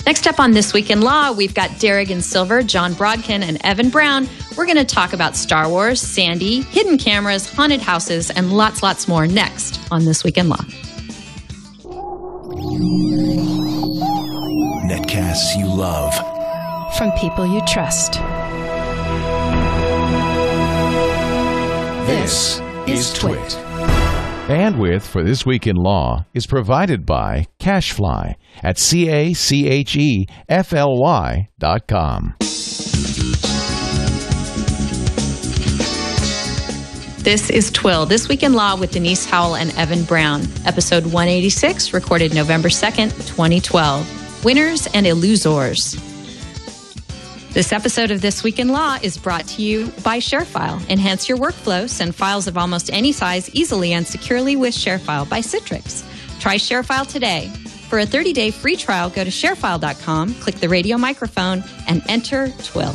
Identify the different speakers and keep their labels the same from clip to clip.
Speaker 1: Next up on This Week in Law, we've got Derigan Silver, John Brodkin, and Evan Brown. We're going to talk about Star Wars, Sandy, hidden cameras, haunted houses, and lots more next on This Week in Law.
Speaker 2: Netcasts you love.
Speaker 3: From people you trust.
Speaker 2: This is TWiT.
Speaker 4: Bandwidth for This Week in Law is provided by Cachefly at CACHEFLY.com.
Speaker 1: This is TWiL, This Week in Law with Denise, Howell, and Evan Brown. Episode 186, recorded November 2nd, 2012. Winners and Illusors. This episode of This Week in Law is brought to you by ShareFile. Enhance your workflow. Send files of almost any size easily and securely with ShareFile by Citrix. Try ShareFile today. For a 30-day free trial, go to sharefile.com, click the radio microphone, and enter TWiL.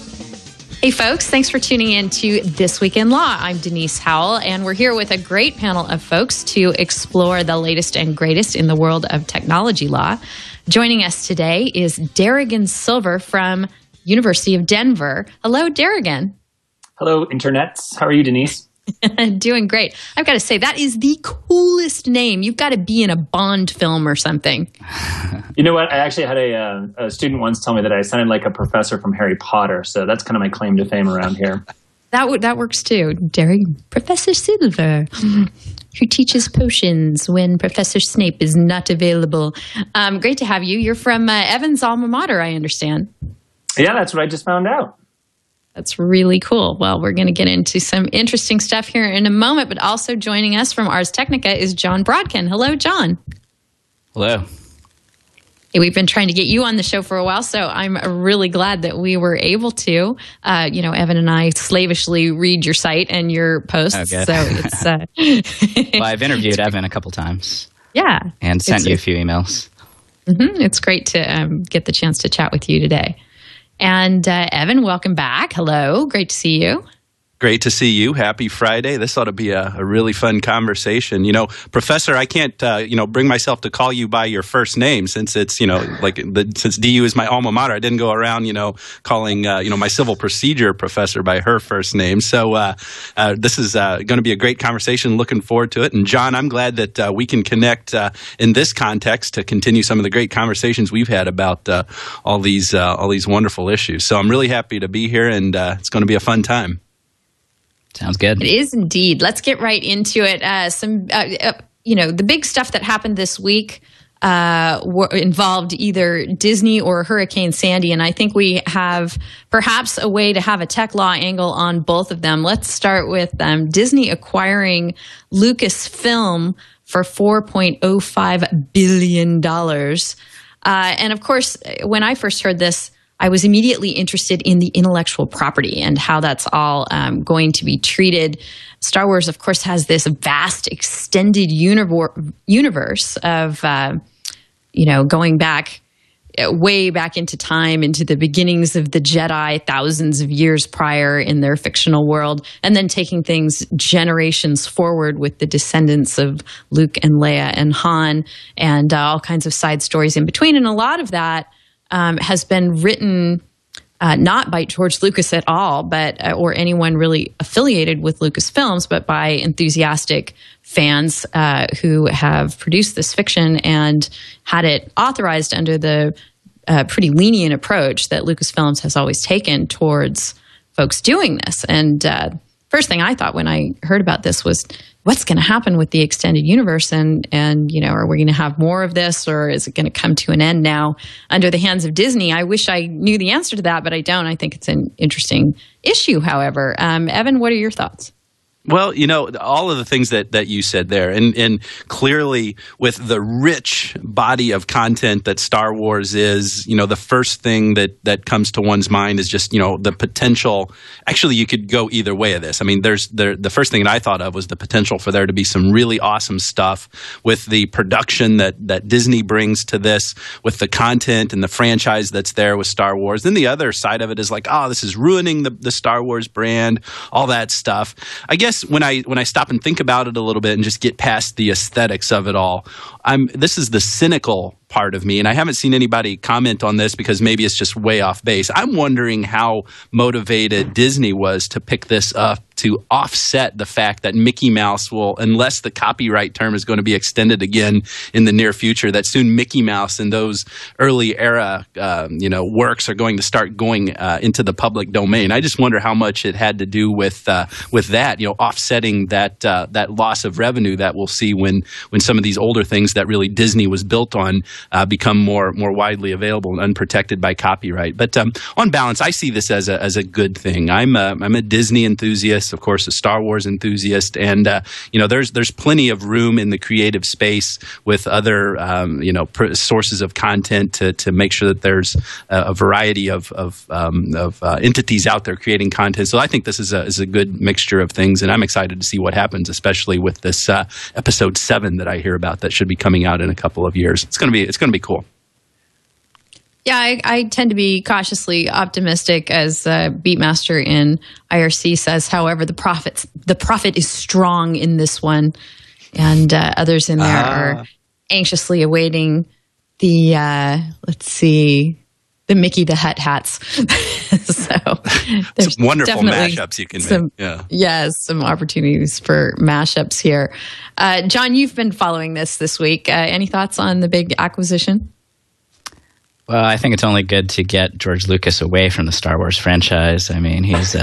Speaker 1: Hey, folks. Thanks for tuning in to This Week in Law. I'm Denise Howell, and we're here with a great panel of folks to explore the latest and greatest in the world of technology law. Joining us today is Derigan Silver from University of Denver. Hello, Derigan.
Speaker 5: Hello, internets. How are you, Denise?
Speaker 1: Doing great. I've got to say, that is the coolest name. You've got to be in a Bond film or something.
Speaker 5: You know what? I actually had a student once tell me that I sounded like a professor from Harry Potter, so that's kind of my claim to fame around here.
Speaker 1: That works too. Professor Silver, who teaches potions when Professor Snape is not available. Great to have you. You're from Evan's alma mater, I understand.
Speaker 5: Yeah, that's what I just found out.
Speaker 1: That's really cool. Well, we're going to get into some interesting stuff here in a moment, but also joining us from Ars Technica is John Brodkin. Hello, John.
Speaker 6: Hello.
Speaker 1: Hey, we've been trying to get you on the show for a while, so I'm really glad that we were able to. Evan and I slavishly read your site and your posts.
Speaker 6: Okay.
Speaker 1: So it's
Speaker 6: well, I've interviewed Evan a couple times.
Speaker 1: Yeah.
Speaker 6: And sent you a few emails.
Speaker 1: Mm-hmm. It's great to get the chance to chat with you today. And Evan, welcome back. Hello. Great to see you.
Speaker 7: Great to see you. Happy Friday. This ought to be a really fun conversation. Professor, I can't, bring myself to call you by your first name since it's, since DU is my alma mater. I didn't go around, calling, my civil procedure professor by her first name. So this is going to be a great conversation. Looking forward to it. And John, I'm glad that we can connect in this context to continue some of the great conversations we've had about all these wonderful issues. So I'm really happy to be here, and it's going to be a fun time.
Speaker 6: Sounds good.
Speaker 1: It is indeed. Let's get right into it. The big stuff that happened this week involved either Disney or Hurricane Sandy, and I think we have perhaps a way to have a tech law angle on both of them. Let's start with Disney acquiring Lucasfilm for $4.05 billion. And of course, when I first heard this, I was immediately interested in the intellectual property and how that's all going to be treated. Star Wars, of course, has this vast extended universe of, going back, way back into time, into the beginnings of the Jedi, thousands of years prior in their fictional world, and then taking things generations forward with the descendants of Luke and Leia and Han, and all kinds of side stories in between. And a lot of that has been written not by George Lucas at all, but or anyone really affiliated with Lucasfilms, but by enthusiastic fans who have produced this fiction and had it authorized under the pretty lenient approach that Lucasfilms has always taken towards folks doing this. And first thing I thought when I heard about this was, what's going to happen with the extended universe? And are we going to have more of this, or is it going to come to an end now under the hands of Disney? I wish I knew the answer to that, but I don't. I think it's an interesting issue, however. Evan, what are your thoughts?
Speaker 7: Well, all of the things that you said there, and clearly with the rich body of content that Star Wars is, the first thing that comes to one's mind is just, the potential. Actually, you could go either way of this. I mean, the first thing that I thought of was the potential for there to be some really awesome stuff with the production that Disney brings to this, with the content and the franchise that's there with Star Wars. Then the other side of it is like, this is ruining the Star Wars brand, all that stuff. I guess when I stop and think about it a little bit and just get past the aesthetics of it all, this is the cynical part of me, and I haven't seen anybody comment on this because maybe it's just way off base. I'm wondering how motivated Disney was to pick this up to offset the fact that Mickey Mouse will, unless the copyright term is going to be extended again in the near future, that soon Mickey Mouse and those early era works are going to start going into the public domain. I just wonder how much it had to do with that, offsetting that loss of revenue that we'll see when some of these older things that really Disney was built on become more widely available and unprotected by copyright. But on balance, I see this as a good thing. I'm a Disney enthusiast, of course, a Star Wars enthusiast, and there's plenty of room in the creative space with other sources of content to make sure that there's a variety of entities out there creating content. So I think this is a good mixture of things, and I'm excited to see what happens, especially with this episode 7 that I hear about that should be coming out in a couple of years. It's going to be cool.
Speaker 1: Yeah, I tend to be cautiously optimistic, as Beatmaster in IRC says. However, the profit is strong in this one, and others in there are anxiously awaiting the the Mickey the Hut hats. So there's
Speaker 7: some wonderful mashups you can make.
Speaker 1: Yeah, some opportunities for mashups here. John, you've been following this week. Any thoughts on the big acquisition?
Speaker 6: Well, I think it's only good to get George Lucas away from the Star Wars franchise. I mean, he's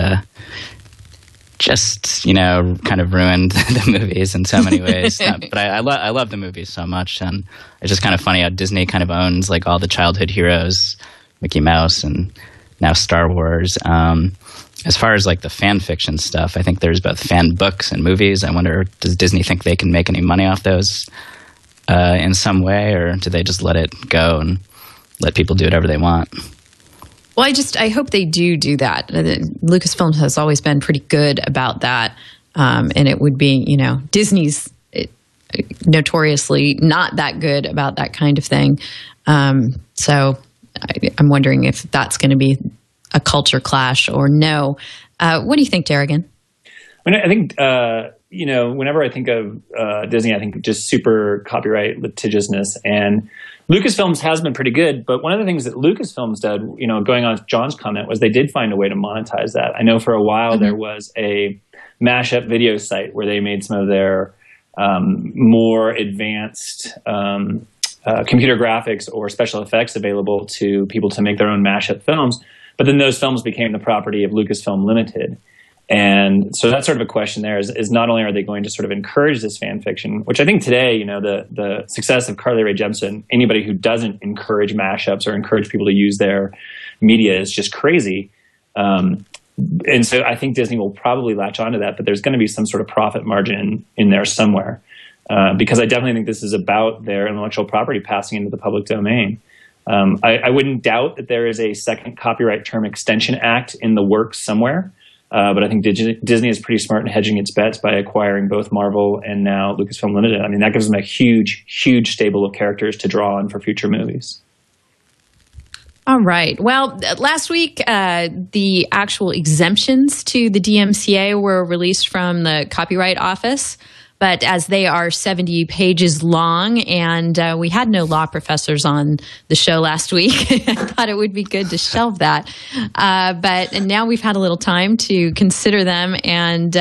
Speaker 6: just, kind of ruined the movies in so many ways. But I love the movies so much. And it's just kind of funny how Disney kind of owns like all the childhood heroes, Mickey Mouse and now Star Wars. As far as like the fan fiction stuff, I think there's both fan books and movies. I wonder, does Disney think they can make any money off those in some way, or do they just let it go and let people do whatever they want?
Speaker 1: Well, I hope they do that. Lucasfilm has always been pretty good about that. And it would be, Disney's notoriously not that good about that kind of thing. So I'm wondering if that's going to be a culture clash or no. What do you think, Derigan?
Speaker 5: I think, whenever I think of Disney, I think of just super copyright litigiousness. And Lucasfilms has been pretty good, but one of the things that Lucasfilms did, going on John's comment, was they did find a way to monetize that. I know for a while there was a mashup video site where they made some of their more advanced computer graphics or special effects available to people to make their own mashup films. But then those films became the property of Lucasfilm Limited. And so that's sort of a question there is not only are they going to sort of encourage this fan fiction, which I think today, the success of Carly Rae Jepsen, anybody who doesn't encourage mashups or encourage people to use their media is just crazy. And so I think Disney will probably latch onto that, but there's going to be some sort of profit margin in there somewhere. Because I definitely think this is about their intellectual property passing into the public domain. I wouldn't doubt that there is a second Copyright Term Extension Act in the works somewhere. But I think Disney is pretty smart in hedging its bets by acquiring both Marvel and now Lucasfilm Limited. I mean, that gives them a huge, huge stable of characters to draw on for future movies.
Speaker 1: All right. Well, last week, the actual exemptions to the DMCA were released from the Copyright Office. But as they are 70 pages long, and we had no law professors on the show last week, I thought it would be good to shelve that. But now we've had a little time to consider them, and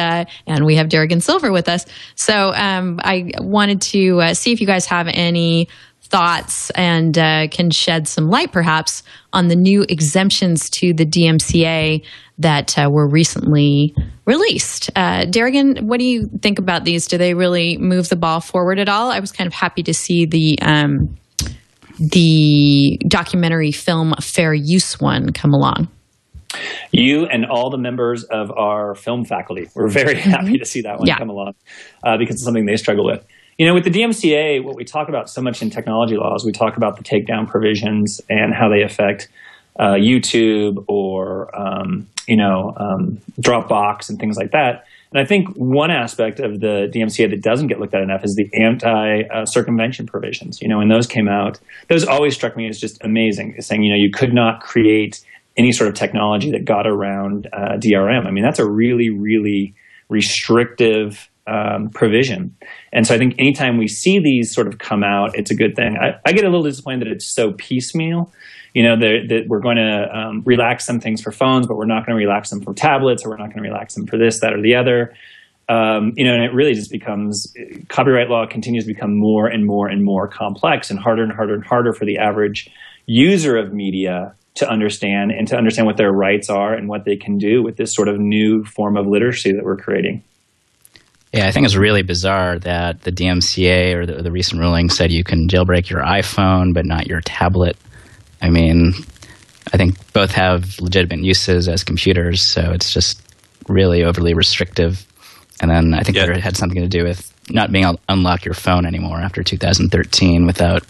Speaker 1: we have Derigan Silver with us. So I wanted to see if you guys have any thoughts and can shed some light, perhaps, on the new exemptions to the DMCA that were recently released. Derigan, what do you think about these? Do they really move the ball forward at all? I was kind of happy to see the documentary film Fair Use one come along.
Speaker 5: You and all the members of our film faculty were very happy to see that one come along because it's something they struggle with. With the DMCA, what we talk about so much in technology laws, we talk about the takedown provisions and how they affect YouTube or Dropbox and things like that. And I think one aspect of the DMCA that doesn't get looked at enough is the anti-circumvention provisions. When those came out, those always struck me as just amazing, saying, you could not create any sort of technology that got around DRM. I mean, that's a really, really restrictive provision. And so I think anytime we see these sort of come out, it's a good thing. I get a little disappointed that it's so piecemeal. That we're going to relax some things for phones, but we're not going to relax them for tablets, or we're not going to relax them for this, that, or the other. And it really just becomes, copyright law continues to become more and more and more complex, and harder and harder and harder for the average user of media to understand, and to understand what their rights are and what they can do with this sort of new form of literacy that we're creating.
Speaker 6: Yeah, I think it's really bizarre that the DMCA or the recent ruling said you can jailbreak your iPhone but not your tablet. I mean, I think both have legitimate uses as computers, so it's just really overly restrictive. And then I think it had something to do with not being able to unlock your phone anymore after 2013 without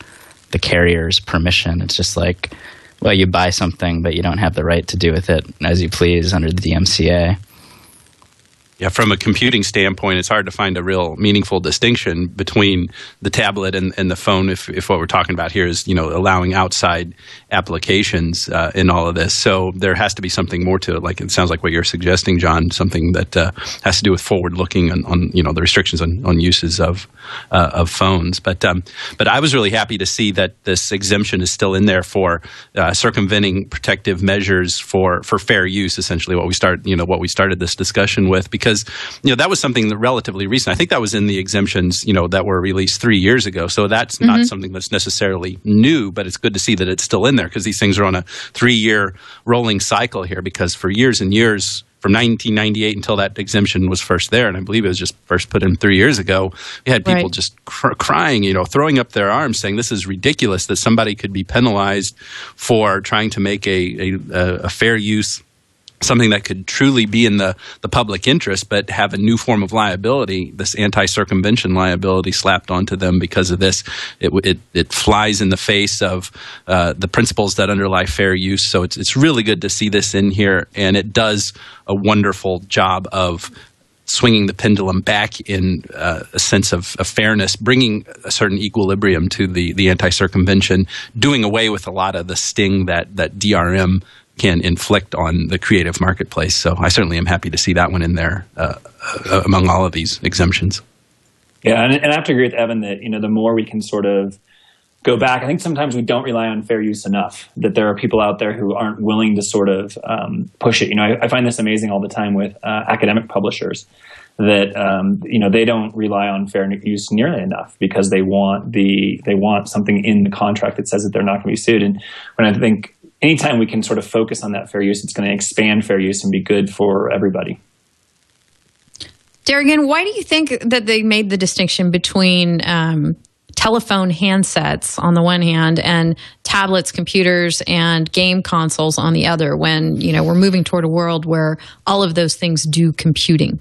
Speaker 6: the carrier's permission. It's just like, well, you buy something, but you don't have the right to do with it as you please under the DMCA.
Speaker 7: Yeah, from a computing standpoint, it's hard to find a real meaningful distinction between the tablet and the phone if what we're talking about here is, allowing outside applications in all of this. So there has to be something more to it. Like it sounds like what you're suggesting, John, something that has to do with forward-looking on the restrictions on uses of phones. But I was really happy to see that this exemption is still in there for circumventing protective measures for fair use. Essentially, what we started this discussion with, because that was something that relatively recent. I think that was in the exemptions that were released 3 years ago. So that's not something that's necessarily new, but it's good to see that it's still in there, because these things are on a 3-year rolling cycle here. Because for years and years, from 1998 until that exemption was first there, and I believe it was just first put in 3 years ago, we had people just crying, throwing up their arms, saying this is ridiculous that somebody could be penalized for trying to make a fair use, something that could truly be in the public interest, but have a new form of liability, this anti-circumvention liability slapped onto them because of this. It flies in the face of the principles that underlie fair use. So it's really good to see this in here, and it does a wonderful job of swinging the pendulum back in a sense of fairness, bringing a certain equilibrium to the anti-circumvention, doing away with a lot of the sting that DRM can inflict on the creative marketplace. So I certainly am happy to see that one in there among all of these exemptions.
Speaker 5: Yeah, and I have to agree with Evan that the more we can sort of go back, I think sometimes we don't rely on fair use enough, that there are people out there who aren't willing to sort of push it. I find this amazing all the time with academic publishers, that they don't rely on fair use nearly enough, because they want something in the contract that says that they're not going to be sued. And when I think anytime we can sort of focus on that fair use, it's going to expand fair use and be good for everybody.
Speaker 1: Derigan, why do you think that they made the distinction between telephone handsets on the one hand and tablets, computers, and game consoles on the other, when we're moving toward a world where all of those things do computing?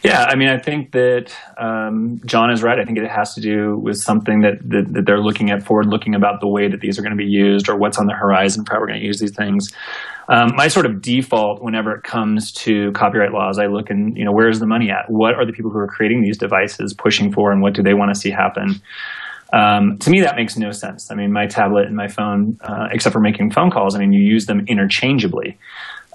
Speaker 5: Yeah, I think that John is right. I think it has to do with something that they're looking at, forward-looking about the way that these are going to be used, or what's on the horizon for how we're going to use these things. My sort of default whenever it comes to copyright laws, I look and, where's the money at? What are the people who are creating these devices pushing for, and what do they want to see happen? To me, that makes no sense. My tablet and my phone, except for making phone calls, you use them interchangeably.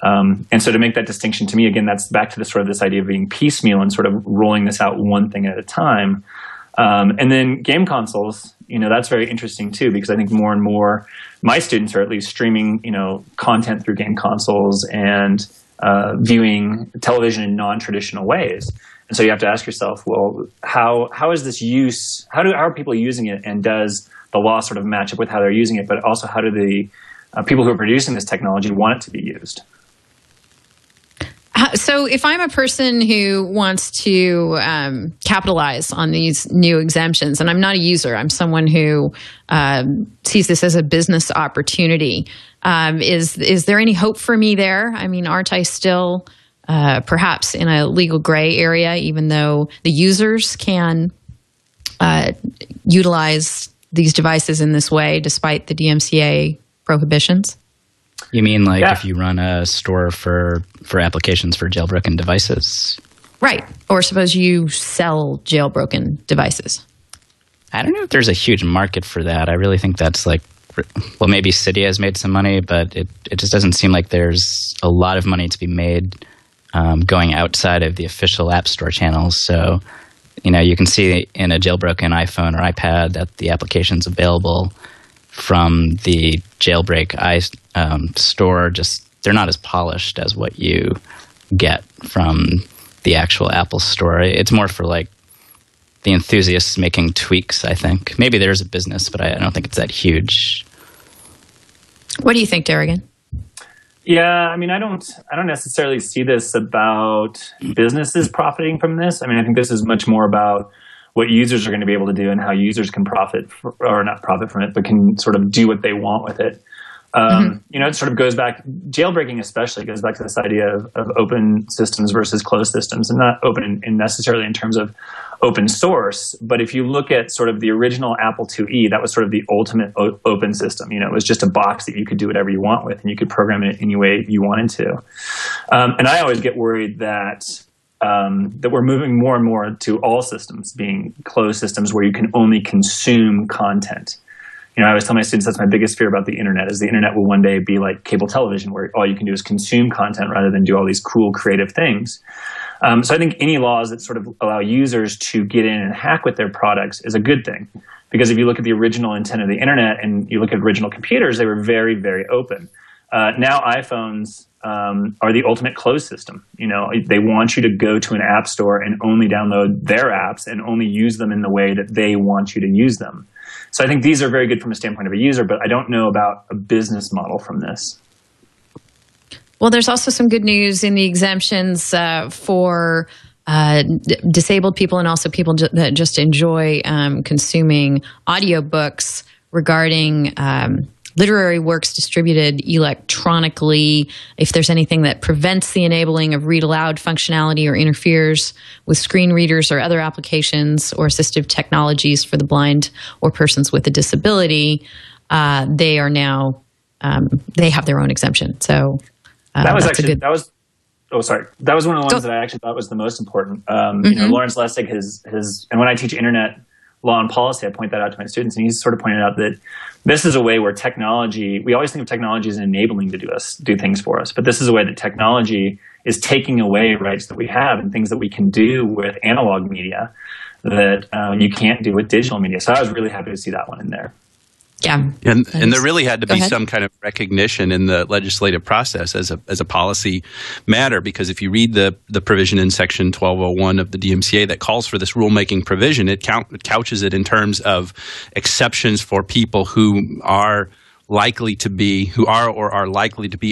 Speaker 5: And so to make that distinction, to me, again, that's back to this idea of being piecemeal and sort of rolling this out one thing at a time. And then game consoles, that's very interesting too, because I think more and more my students are at least streaming, content through game consoles and viewing television in non-traditional ways. And so you have to ask yourself, well, how is this use? How are people using it? And does the law sort of match up with how they're using it? But also, how do the people who are producing this technology want it to be used?
Speaker 1: So if I'm a person who wants to capitalize on these new exemptions, and I'm not a user, I'm someone who sees this as a business opportunity, is there any hope for me there? Aren't I still perhaps in a legal gray area, even though the users can utilize these devices in this way despite the DMCA prohibitions?
Speaker 6: You mean if you run a store for applications for jailbroken devices?
Speaker 1: Right. Or suppose you sell jailbroken devices.
Speaker 6: I don't know if there's a huge market for that. I really think that's maybe Cydia has made some money, but it just doesn't seem like there's a lot of money to be made going outside of the official App Store channels. So, you can see in a jailbroken iPhone or iPad that the application's available from the jailbreak store. Just they're not as polished as what you get from the actual Apple Store. It's more for like the enthusiasts making tweaks, I think. Maybe there's a business, but I don't think it's that huge.
Speaker 1: What do you think, Derigan?
Speaker 5: Yeah, I mean, I don't necessarily see this about businesses profiting from this. I mean, I think this is much more about what users are going to be able to do and how users can or not profit from it, but can sort of do what they want with it. It sort of goes back, jailbreaking especially goes back to this idea of open systems versus closed systems, and not open in necessarily in terms of open source. But if you look at sort of the original Apple IIe, that was sort of the ultimate open system. It was just a box that you could do whatever you want with, and you could program it any way you wanted to. And I always get worried that we're moving more and more to all systems being closed systems where you can only consume content. I always tell my students that's my biggest fear about the internet, is the internet will one day be like cable television, where all you can do is consume content rather than do all these cool creative things. So I think any laws that sort of allow users to get in and hack with their products is a good thing. Because if you look at the original intent of the internet and you look at original computers, they were very, very open. Now iPhones are the ultimate closed system. They want you to go to an app store and only download their apps and only use them in the way that they want you to use them. So I think these are very good from a standpoint of a user, but I don't know about a business model from this.
Speaker 1: Well, there's also some good news in the exemptions for disabled people and also people that just enjoy consuming audiobooks regarding literary works distributed electronically. If there's anything that prevents the enabling of read aloud functionality or interferes with screen readers or other applications or assistive technologies for the blind or persons with a disability, they are now they have their own exemption. So
Speaker 5: that was that was one of the ones that I actually thought was the most important. Lawrence Lessig and when I teach internet law and policy, I point that out to my students, and he's sort of pointed out that this is a way where technology, we always think of technology as enabling to do things for us, but this is a way that technology is taking away rights that we have and things that we can do with analog media that you can't do with digital media. So I was really happy to see that one in there.
Speaker 1: Yeah,
Speaker 7: and there really had to be some kind of recognition in the legislative process as a policy matter, because if you read the provision in Section 1201 of the DMCA that calls for this rulemaking provision, it couches it in terms of exceptions for people who are likely to be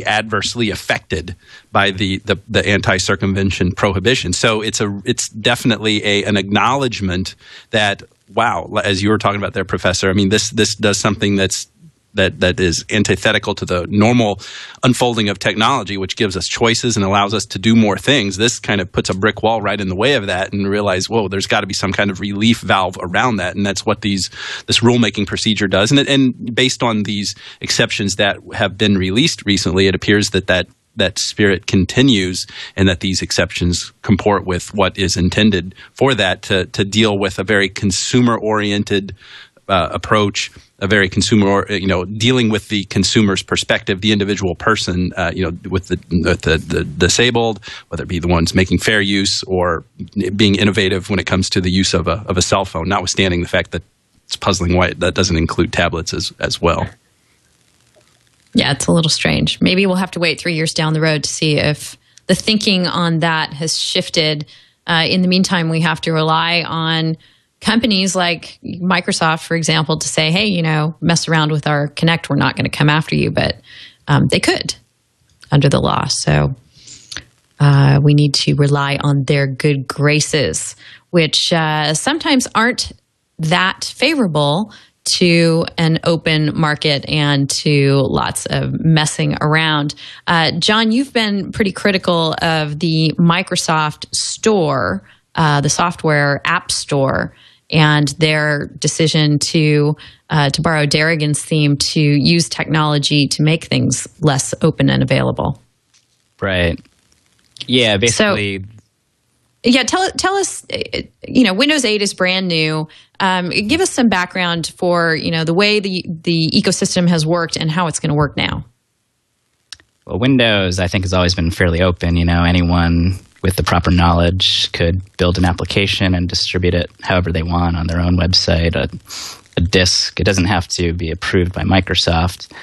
Speaker 7: adversely affected by the anti-circumvention prohibition. So it's definitely an acknowledgement that, wow, as you were talking about there, Professor, I mean, this does something that is antithetical to the normal unfolding of technology, which gives us choices and allows us to do more things. This kind of puts a brick wall right in the way of that, and realize, whoa, there's got to be some kind of relief valve around that, and that's what this rulemaking procedure does. And based on these exceptions that have been released recently, it appears that spirit continues, and that these exceptions comport with what is intended for that to deal with a very consumer-oriented approach, a very dealing with the consumer's perspective, the individual person, with the disabled, whether it be the ones making fair use or being innovative when it comes to the use of a cell phone, notwithstanding the fact that it's puzzling why that doesn't include tablets as well.
Speaker 1: Yeah, it's a little strange. Maybe we'll have to wait 3 years down the road to see if the thinking on that has shifted. In the meantime, we have to rely on companies like Microsoft, for example, to say, hey, mess around with our Kinect. We're not going to come after you. But they could under the law. So we need to rely on their good graces, which sometimes aren't that favorable to an open market and to lots of messing around. John, you've been pretty critical of the Microsoft Store, the software app store, and their decision to borrow Derigan's theme to use technology to make things less open and available.
Speaker 6: Right. Yeah, basically.
Speaker 1: Yeah, tell us, Windows 8 is brand new. Give us some background for, the way the ecosystem has worked and how it's going to work now.
Speaker 6: Well, Windows, I think, has always been fairly open. Anyone with the proper knowledge could build an application and distribute it however they want on their own website, a disk. It doesn't have to be approved by Microsoft.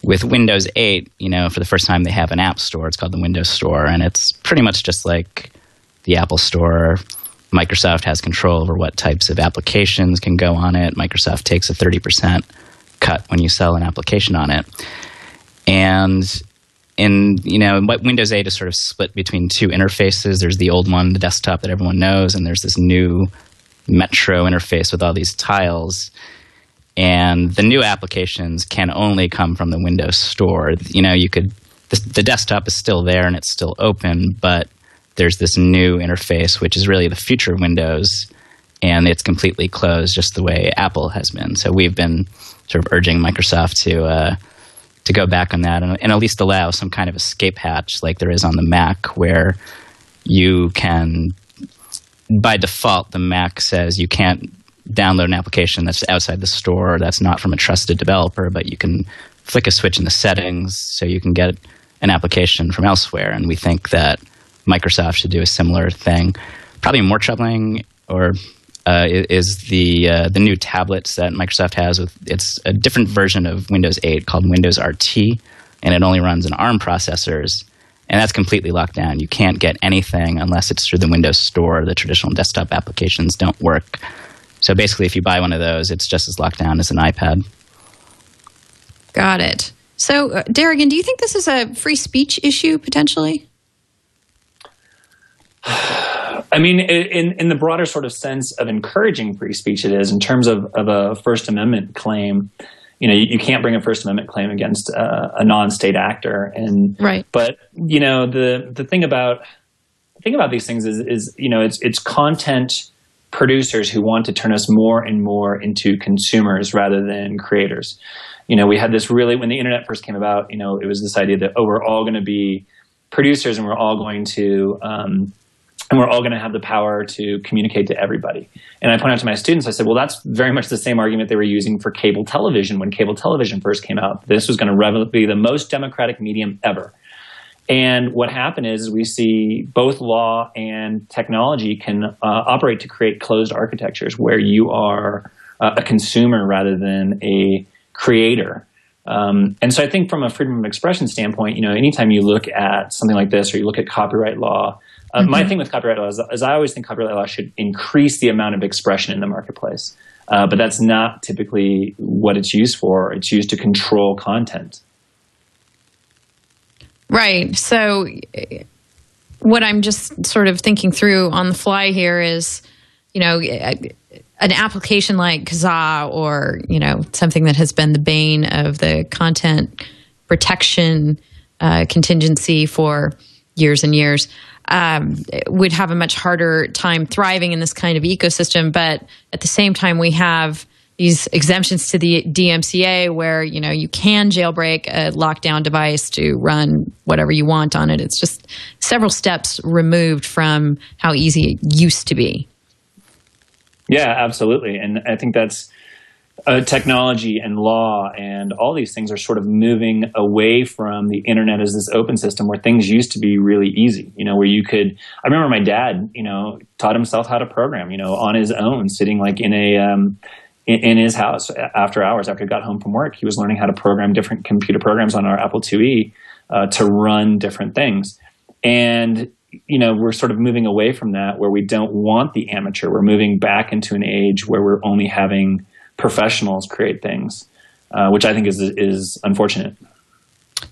Speaker 6: With Windows 8, for the first time they have an app store. It's called the Windows Store, and it's pretty much just like the Apple Store. Microsoft has control over what types of applications can go on it. Microsoft takes a 30% cut when you sell an application on it. And Windows 8 is sort of split between two interfaces. There's the old one, the desktop that everyone knows, and there's this new Metro interface with all these tiles. And the new applications can only come from the Windows Store. The desktop is still there and it's still open, but there's this new interface, which is really the future of Windows, and it's completely closed just the way Apple has been. So we've been sort of urging Microsoft to go back on that and at least allow some kind of escape hatch like there is on the Mac, where you can, by default, the Mac says you can't download an application that's outside the store, that's not from a trusted developer, but you can flick a switch in the settings so you can get an application from elsewhere. And we think that Microsoft should do a similar thing. Probably more troubling is the new tablets that Microsoft has. It's a different version of Windows 8 called Windows RT, and it only runs on ARM processors, and that's completely locked down. You can't get anything unless it's through the Windows Store. The traditional desktop applications don't work. So basically, if you buy one of those, it's just as locked down as an iPad.
Speaker 1: Got it. So, Derigan, do you think this is a free speech issue, potentially?
Speaker 5: I mean, in the broader sort of sense of encouraging free speech, it is. In terms of a First Amendment claim, you can't bring a First Amendment claim against a non-state actor. And
Speaker 1: right.
Speaker 5: But the thing about these things is it's content producers who want to turn us more and more into consumers rather than creators. We had this when the internet first came about, it was this idea that, we're all going to be producers and we're all going to have the power to communicate to everybody. And I point out to my students, I said, well, that's very much the same argument they were using for cable television when cable television first came out. This was going to be the most democratic medium ever. And what happened is we see both law and technology can operate to create closed architectures where you are a consumer rather than a creator. And so I think from a freedom of expression standpoint, anytime you look at something like this or you look at copyright law, my thing with copyright law is I always think copyright law should increase the amount of expression in the marketplace. But that's not typically what it's used for. It's used to control content.
Speaker 1: Right. So what I'm just sort of thinking through on the fly here is, an application like Kazaa or, something that has been the bane of the content protection contingency for years and years, would have a much harder time thriving in this kind of ecosystem. But at the same time, we have these exemptions to the DMCA where, you can jailbreak a lockdown device to run whatever you want on it. It's just several steps removed from how easy it used to be.
Speaker 5: Yeah, absolutely. And I think that's technology and law and all these things are sort of moving away from the internet as this open system where things used to be really easy, where you could, I remember my dad, taught himself how to program, on his own, sitting like in his house after hours, after he got home from work. He was learning how to program different computer programs on our Apple IIe to run different things. And, we're sort of moving away from that where we don't want the amateur. We're moving back into an age where we're only having professionals create things, which I think is unfortunate.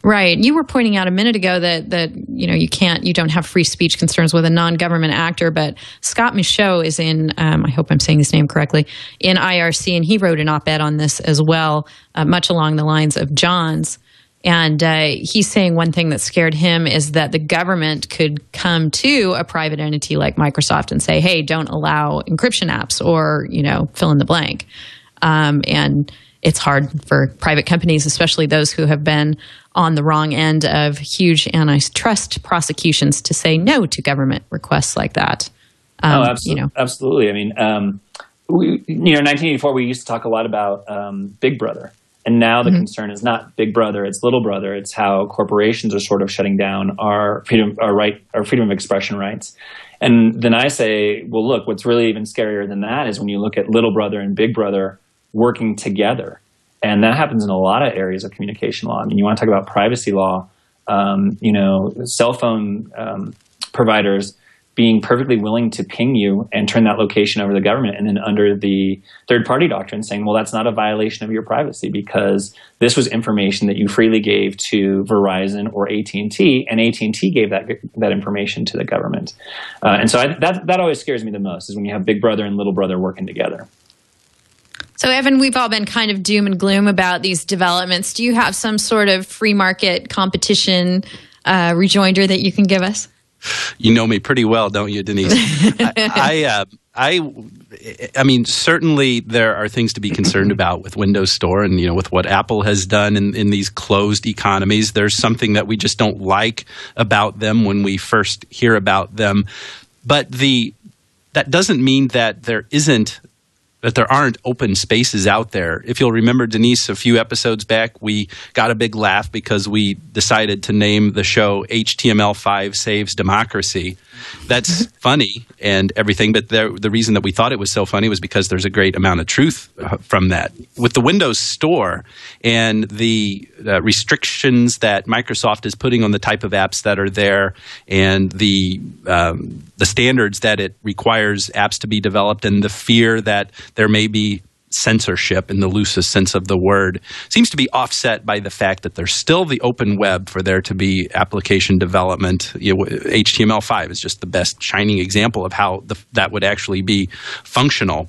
Speaker 1: Right. You were pointing out a minute ago that you don't have free speech concerns with a non-government actor, but Scott Michaud is in, I hope I'm saying his name correctly, in IRC, and he wrote an op-ed on this as well, much along the lines of John's. And he's saying one thing that scared him is that the government could come to a private entity like Microsoft and say, hey, don't allow encryption apps or, fill in the blank. And it's hard for private companies, especially those who have been on the wrong end of huge antitrust prosecutions, to say no to government requests like that.
Speaker 5: Absolutely. I mean, 1984, we used to talk a lot about Big Brother. And now the concern is not Big Brother, it's Little Brother. It's how corporations are sort of shutting down our freedom of expression rights. And then I say, well, look, what's really even scarier than that is when you look at Little Brother and Big Brother working together. And that happens in a lot of areas of communication law. I mean, you want to talk about privacy law, cell phone providers being perfectly willing to ping you and turn that location over to the government, and then under the third-party doctrine saying, well, that's not a violation of your privacy because this was information that you freely gave to Verizon or AT&T, and AT&T gave that information to the government. And so that always scares me the most, is when you have Big Brother and Little Brother working together.
Speaker 1: So, Evan, we've all been kind of doom and gloom about these developments. Do you have some sort of free market competition rejoinder that you can give us?
Speaker 7: You know me pretty well, don't you, Denise? I mean, certainly there are things to be concerned about with Windows Store and, with what Apple has done in these closed economies. There's something that we just don't like about them when we first hear about them. But that doesn't mean that there aren't open spaces out there. If you'll remember, Denise, a few episodes back, we got a big laugh because we decided to name the show HTML5 Saves Democracy. That's funny and everything, but the reason that we thought it was so funny was because there's a great amount of truth from that. With the Windows Store and the restrictions that Microsoft is putting on the type of apps that are there, and the standards that it requires apps to be developed, and the fear that there may be censorship in the loosest sense of the word, seems to be offset by the fact that there's still the open web for there to be application development. HTML5 is just the best shining example of how that would actually be functional.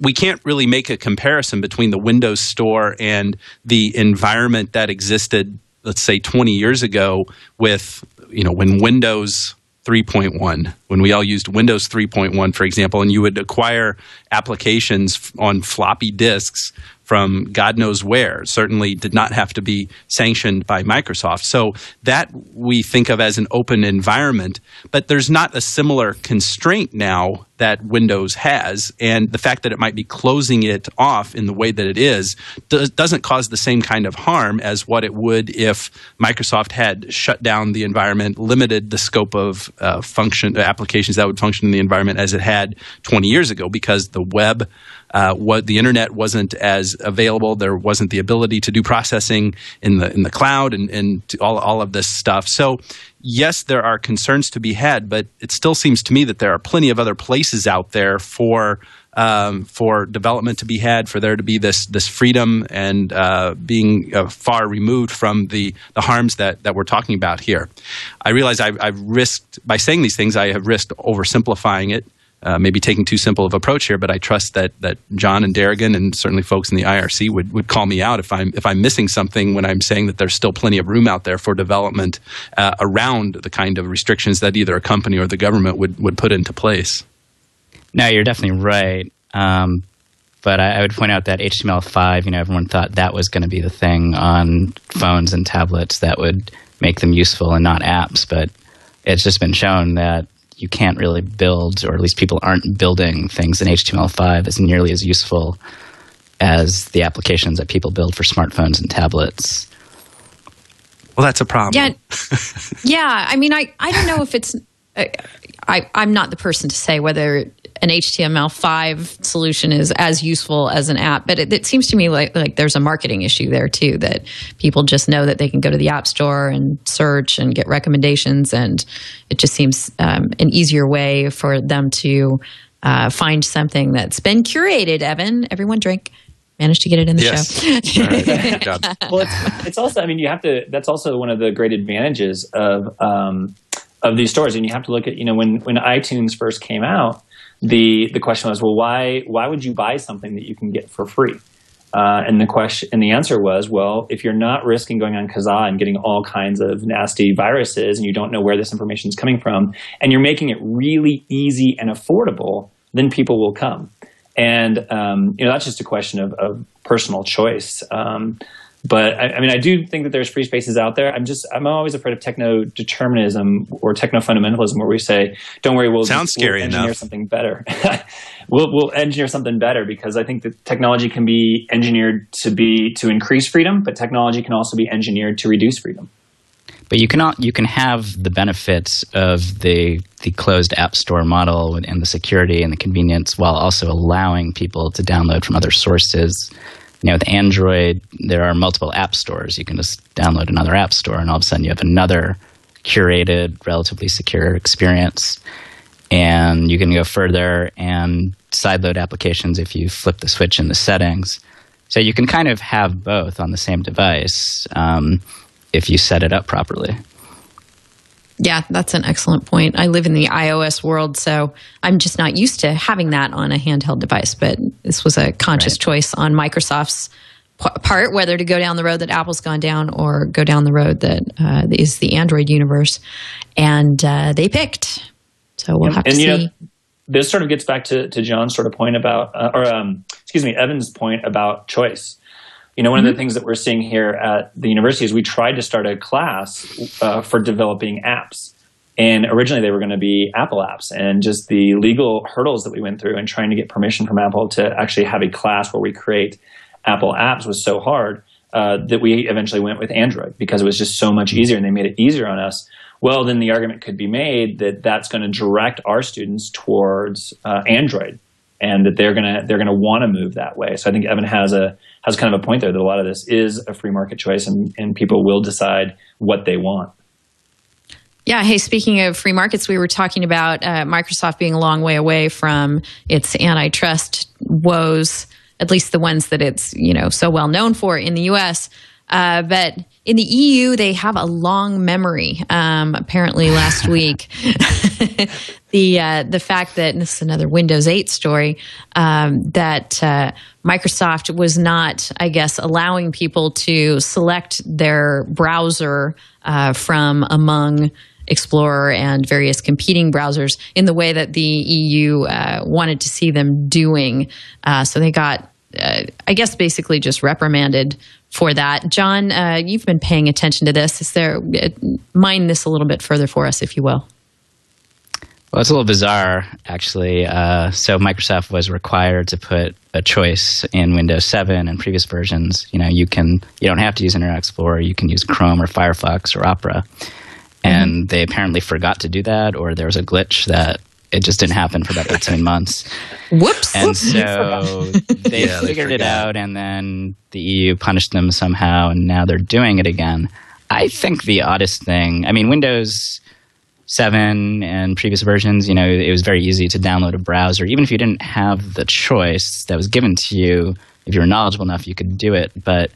Speaker 7: We can't really make a comparison between the Windows Store and the environment that existed, let's say, 20 years ago with, when Windows 3.1, when we all used Windows 3.1, for example, and you would acquire applications on floppy disks from God knows where, certainly did not have to be sanctioned by Microsoft. So that we think of as an open environment, but there's not a similar constraint now that Windows has, and the fact that it might be closing it off in the way that it is doesn't cause the same kind of harm as what it would if Microsoft had shut down the environment, limited the scope of applications that would function in the environment as it had 20 years ago, because the web, the internet wasn't as available. There wasn't the ability to do processing in the cloud and all of this stuff. So yes, there are concerns to be had, but it still seems to me that there are plenty of other places out there for development to be had, for there to be this freedom and being far removed from the harms that we're talking about here. I realize I've risked, by saying these things, I have risked oversimplifying it. Maybe taking too simple of approach here, but I trust that John and Derigan and certainly folks in the IRC would call me out if I'm missing something when I'm saying that there's still plenty of room out there for development around the kind of restrictions that either a company or the government would put into place.
Speaker 6: No, you're definitely right. But I would point out that HTML5, everyone thought that was going to be the thing on phones and tablets that would make them useful and not apps. But it's just been shown that you can't really build, or at least people aren't building things in HTML5 as nearly as useful as the applications that people build for smartphones and tablets.
Speaker 7: Well, that's a problem.
Speaker 1: Yeah. I mean, I don't know if it's I'm not the person to say whether an HTML5 solution is as useful as an app, but it seems to me like there's a marketing issue there too, that people just know that they can go to the App Store and search and get recommendations, and it just seems an easier way for them to find something that's been curated. Evan, everyone drink. Managed to get it in the show.
Speaker 7: All right. Good job.
Speaker 5: Well, it's also, I mean, that's also one of the great advantages of these stores. And you have to look at, when iTunes first came out, the question was, well, why would you buy something that you can get for free? And the answer was, well, if you're not risking going on Kazaa and getting all kinds of nasty viruses, and you don't know where this information is coming from, and you're making it really easy and affordable, then people will come. And that's just a question of personal choice. But I mean, I do think that there's free spaces out there. I'm always afraid of techno-determinism or techno-fundamentalism, where we say, "Don't worry, we'll engineer something better." we'll engineer something better, because I think that technology can be engineered to increase freedom, but technology can also be engineered to reduce freedom.
Speaker 6: But you can have the benefits of the closed app store model and the security and the convenience, while also allowing people to download from other sources. With Android, there are multiple app stores. You can just download another app store, and all of a sudden you have another curated, relatively secure experience. And you can go further and sideload applications if you flip the switch in the settings. So you can kind of have both on the same device if you set it up properly.
Speaker 1: Yeah, that's an excellent point. I live in the iOS world, so I'm just not used to having that on a handheld device. But this was a conscious choice on Microsoft's part, whether to go down the road that Apple's gone down or go down the road that is the Android universe. And they picked. So we'll have to see.
Speaker 5: This sort of gets back to John's sort of point about, Evan's point about choice. One of the things that we're seeing here at the university is we tried to start a class for developing apps. And originally they were going to be Apple apps, and just the legal hurdles that we went through and trying to get permission from Apple to actually have a class where we create Apple apps was so hard that we eventually went with Android, because it was just so much easier, and they made it easier on us. Well, then the argument could be made that that's going to direct our students towards Android, and that they're gonna want to move that way. So I think Evan has kind of a point there, that a lot of this is a free market choice, and people will decide what they want.
Speaker 1: Yeah. Hey, speaking of free markets, we were talking about Microsoft being a long way away from its antitrust woes, at least the ones that it's so well known for in the U.S. But in the EU, they have a long memory. Apparently, last week, the fact that, and this is another Windows 8 story, that Microsoft was not, I guess, allowing people to select their browser from among Explorer and various competing browsers in the way that the EU wanted to see them doing. So they got, I guess, basically just reprimanded for that. John, you've been paying attention to this. Mine this a little bit further for us, if you will.
Speaker 6: Well, it's a little bizarre, actually. So Microsoft was required to put a choice in Windows 7 and previous versions. You don't have to use Internet Explorer. You can use Chrome or Firefox or Opera. And they apparently forgot to do that, or there was a glitch that it just didn't happen for about 18 months.
Speaker 1: Whoops.
Speaker 6: And so they figured it out, and then the EU punished them somehow, and now they're doing it again. I think the oddest thing, Windows 7 and previous versions, it was very easy to download a browser. Even if you didn't have the choice that was given to you, if you were knowledgeable enough, you could do it. But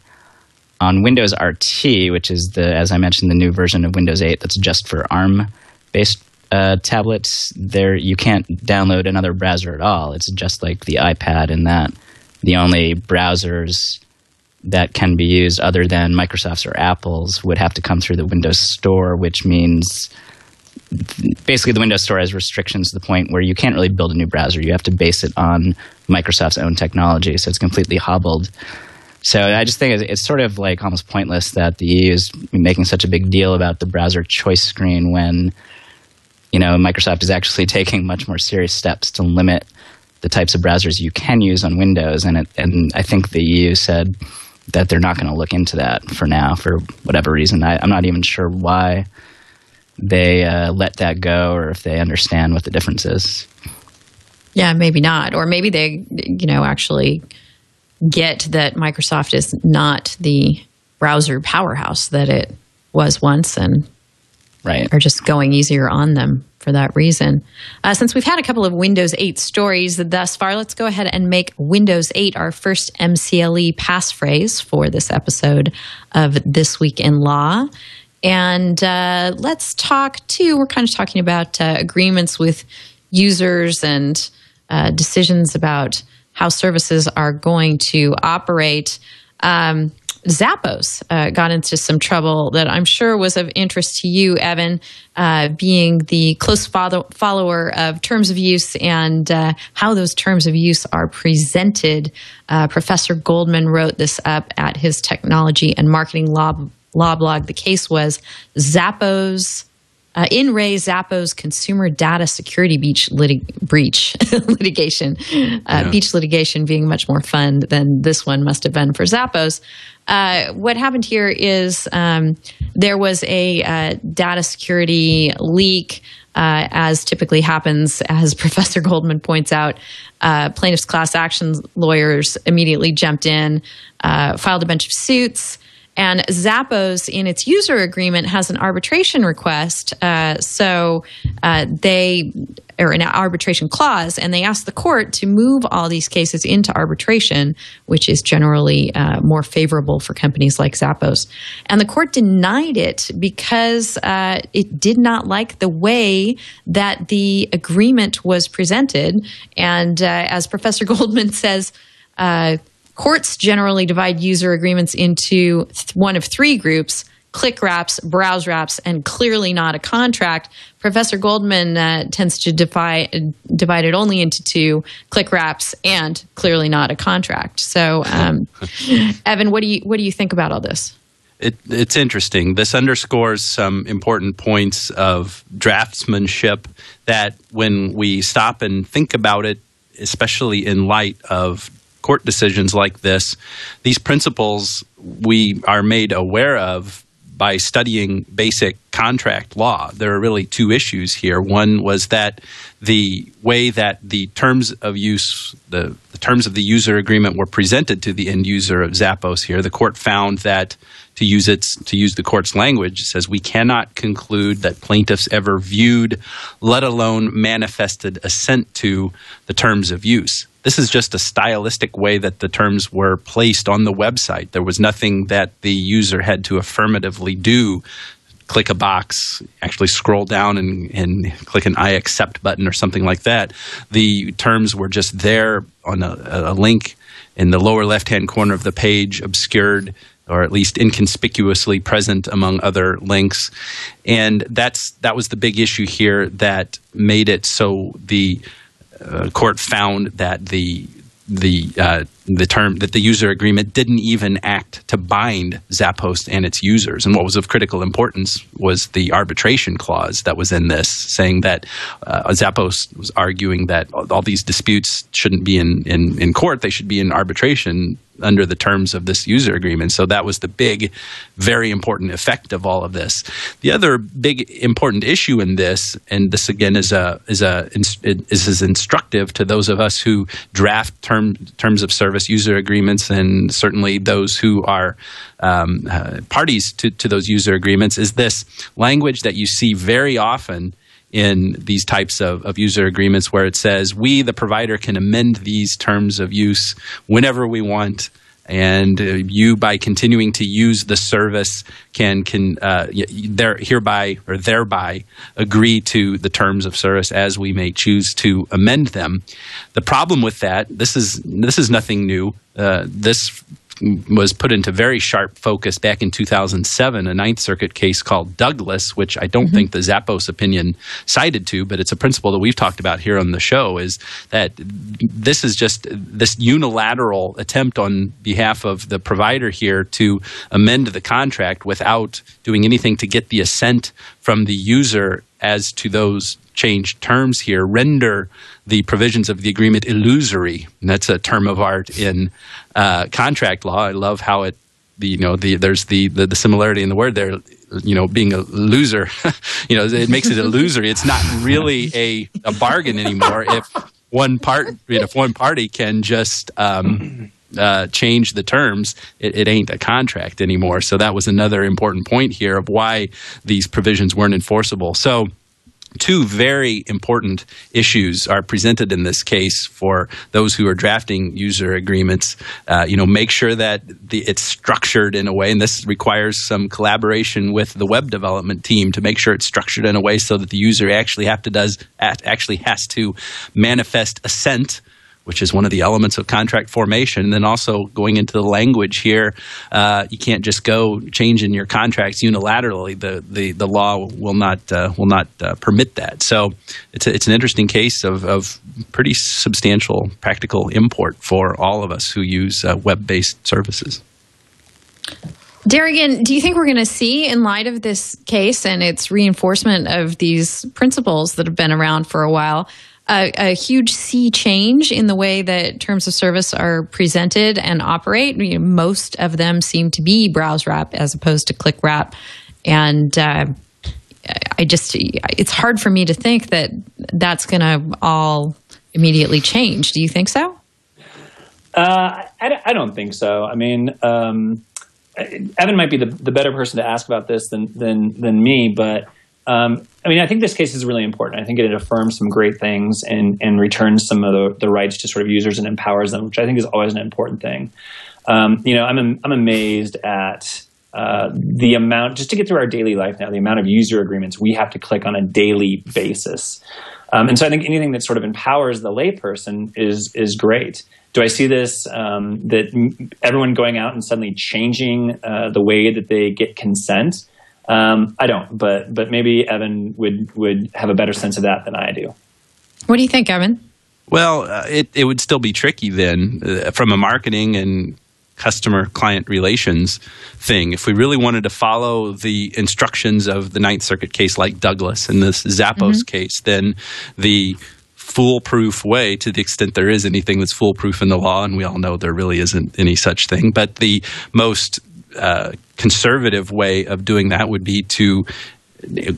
Speaker 6: on Windows RT, which is as I mentioned, the new version of Windows 8 that's just for ARM-based tablets, you can't download another browser at all. It's just like the iPad, in that the only browsers that can be used other than Microsoft's or Apple's would have to come through the Windows Store, which means basically the Windows Store has restrictions to the point where you can't really build a new browser. You have to base it on Microsoft's own technology, so it's completely hobbled. So I just think it's sort of like almost pointless that the EU is making such a big deal about the browser choice screen when Microsoft is actually taking much more serious steps to limit the types of browsers you can use on Windows. And I think the EU said that they're not going to look into that for now, for whatever reason. I'm not even sure why they let that go, or if they understand what the difference is.
Speaker 1: Yeah, maybe not. Or maybe they, actually get that Microsoft is not the browser powerhouse that it was once, and are just going easier on them for that reason. Since we've had a couple of Windows 8 stories thus far, let's go ahead and make Windows 8 our first MCLE passphrase for this episode of This Week in Law. And let's we're kind of talking about agreements with users and decisions about how services are going to operate. Zappos got into some trouble that I'm sure was of interest to you, Evan, being the close follower of terms of use and how those terms of use are presented. Professor Goldman wrote this up at his Technology and Marketing Law blog. The case was Zappos. In Ray Zappos consumer data security breach litigation. Beach litigation being much more fun than this one must have been for Zappos. What happened here is there was a data security leak, as typically happens, as Professor Goldman points out. Plaintiffs' class action lawyers immediately jumped in, filed a bunch of suits. And Zappos, in its user agreement, has an arbitration request. Or an arbitration clause, and they asked the court to move all these cases into arbitration, which is generally more favorable for companies like Zappos. And the court denied it because it did not like the way that the agreement was presented. And as Professor Goldman says, courts generally divide user agreements into one of three groups: click wraps, browse wraps, and clearly not a contract. Professor Goldman tends to divide it only into two: click wraps and clearly not a contract. So, Evan, what do you think about all this?
Speaker 7: It's interesting. This underscores some important points of draftsmanship that, when we stop and think about it, especially in light of court decisions like this, these principles we are made aware of by studying basic contract law. There are really two issues here. One was that the way that the terms of use, the terms of the user agreement were presented to the end user of Zappos here, the court found that, to use the court's language, it says, we cannot conclude that plaintiffs ever viewed, let alone manifested assent to, the terms of use. This is just a stylistic way that the terms were placed on the website. There was nothing that the user had to affirmatively do. Click a box, actually scroll down and click an I accept button or something like that. The terms were just there on a link in the lower left-hand corner of the page, obscured or at least inconspicuously present among other links. And that was the big issue here that made it so the court found that the term that the user agreement didn't even act to bind Zappos and its users. And what was of critical importance was the arbitration clause that was in this, saying that Zappos was arguing that all these disputes shouldn't be in court; they should be in arbitration under the terms of this user agreement. So that was the big, very important effect of all of this. The other big important issue in this, and this again is instructive to those of us who draft terms of service user agreements, and certainly those who are parties to those user agreements, is this language that you see very often in these types of user agreements, where it says, we, the provider, can amend these terms of use whenever we want, and you, by continuing to use the service, can hereby or thereby agree to the terms of service as we may choose to amend them. The problem with that, this is nothing new. This was put into very sharp focus back in 2007, a Ninth Circuit case called Douglas, which I don't think the Zappos opinion cited to, but it's a principle that we've talked about here on the show, is that this is just this unilateral attempt on behalf of the provider here to amend the contract without doing anything to get the assent from the user as to those changed terms here, render the provisions of the agreement illusory. And that's a term of art in contract law. I love how there's the similarity in the word there, being a loser. It makes it illusory. It's not really a bargain anymore if one party can just change the terms. It ain't a contract anymore. So that was another important point here of why these provisions weren't enforceable. So two very important issues are presented in this case for those who are drafting user agreements. Make sure that it's structured in a way, and this requires some collaboration with the web development team to make sure it's structured in a way so that the user actually has to manifest assent which is one of the elements of contract formation. And then also going into the language here, you can't just go changing your contracts unilaterally. The law will not permit that. So it's an interesting case of pretty substantial practical import for all of us who use web-based services.
Speaker 1: Derigan, do you think we're going to see, in light of this case and its reinforcement of these principles that have been around for a while, a huge sea change in the way that terms of service are presented and operate? Most of them seem to be browse wrap as opposed to click wrap. And it's hard for me to think that that's going to all immediately change. Do you think so?
Speaker 5: I don't think so. I mean, Evan might be the better person to ask about this than me, but I mean, I think this case is really important. I think it affirms some great things and returns some of the rights to sort of users and empowers them, which I think is always an important thing. I'm amazed at the amount, just to get through our daily life now, the amount of user agreements we have to click on a daily basis. And so I think anything that sort of empowers the layperson is great. Do I see this, that everyone going out and suddenly changing the way that they get consent? I don't, but maybe Evan would have a better sense of that than I do.
Speaker 1: What do you think, Evan?
Speaker 7: Well, it would still be tricky then from a marketing and customer-client relations thing. If we really wanted to follow the instructions of the Ninth Circuit case like Douglas and this Zappos case, then the foolproof way, to the extent there is anything that's foolproof in the law, and we all know there really isn't any such thing, but the most conservative way of doing that would be to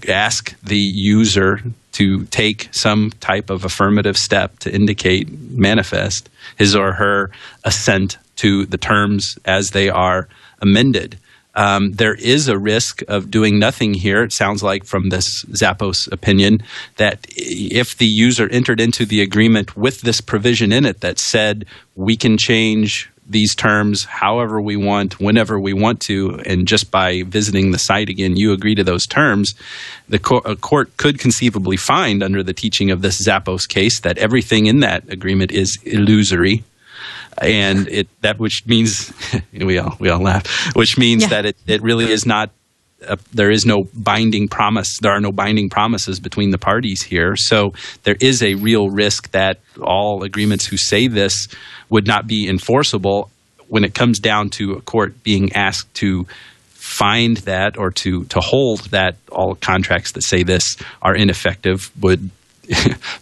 Speaker 7: ask the user to take some type of affirmative step to indicate, manifest his or her assent to the terms as they are amended. There is a risk of doing nothing here. It sounds like from this Zappos opinion that if the user entered into the agreement with this provision in it that said we can change these terms however we want, whenever we want to, and just by visiting the site again, you agree to those terms, a court could conceivably find under the teaching of this Zappos case that everything in that agreement is illusory. And which means we all laugh, which means that it really is not. There is no binding promise. There are no binding promises between the parties here. So there is a real risk that all agreements who say this would not be enforceable when it comes down to a court being asked to find that or to hold that all contracts that say this are ineffective would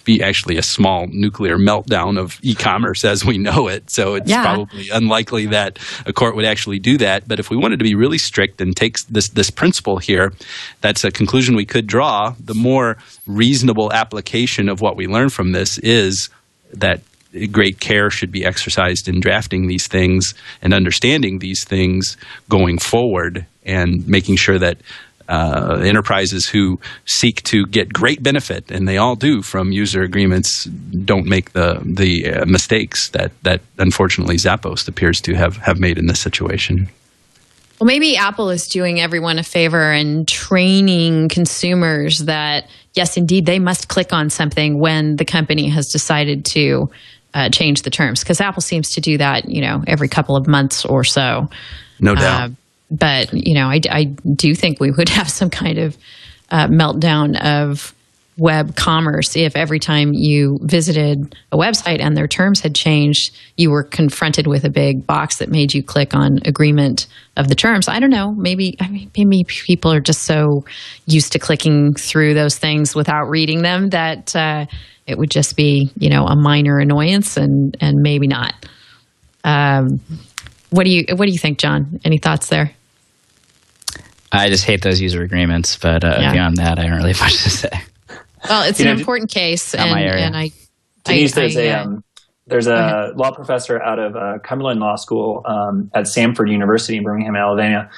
Speaker 7: be actually a small nuclear meltdown of e-commerce as we know it. So it's probably unlikely that a court would actually do that. But if we wanted to be really strict and take this principle here, that's a conclusion we could draw. The more reasonable application of what we learn from this is that great care should be exercised in drafting these things and understanding these things going forward and making sure that enterprises who seek to get great benefit, and they all do from user agreements, don't make the mistakes that unfortunately Zappos appears to have made in this situation.
Speaker 1: Well, maybe Apple is doing everyone a favor and training consumers that, yes, indeed, they must click on something when the company has decided to change the terms. Because Apple seems to do that, every couple of months or so.
Speaker 7: No doubt.
Speaker 1: But, I do think we would have some kind of meltdown of web commerce if every time you visited a website and their terms had changed, you were confronted with a big box that made you click on agreement of the terms. I don't know. Maybe people are just so used to clicking through those things without reading them that it would just be, a minor annoyance and maybe not. What do you think, John? Any thoughts there?
Speaker 6: I just hate those user agreements, but beyond that, I don't really have much to say.
Speaker 1: Well, it's an important case, and
Speaker 5: Denise, there's a law professor out of Cumberland Law School at Samford University in Birmingham, Alabama,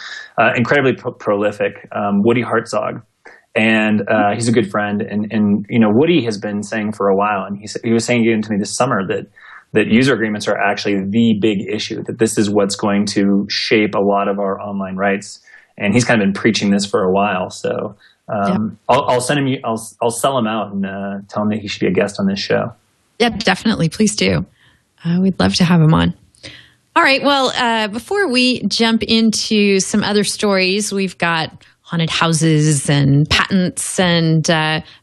Speaker 5: incredibly prolific, Woody Hartzog. And he's a good friend. And Woody has been saying for a while, and he was saying even to me this summer that user agreements are actually the big issue, that this is what's going to shape a lot of our online rights. And he's kind of been preaching this for a while. So I'll send him. I'll sell him out and tell him that he should be a guest on this show.
Speaker 1: Yeah, definitely. Please do. We'd love to have him on. All right. Well, before we jump into some other stories, we've got haunted houses and patents and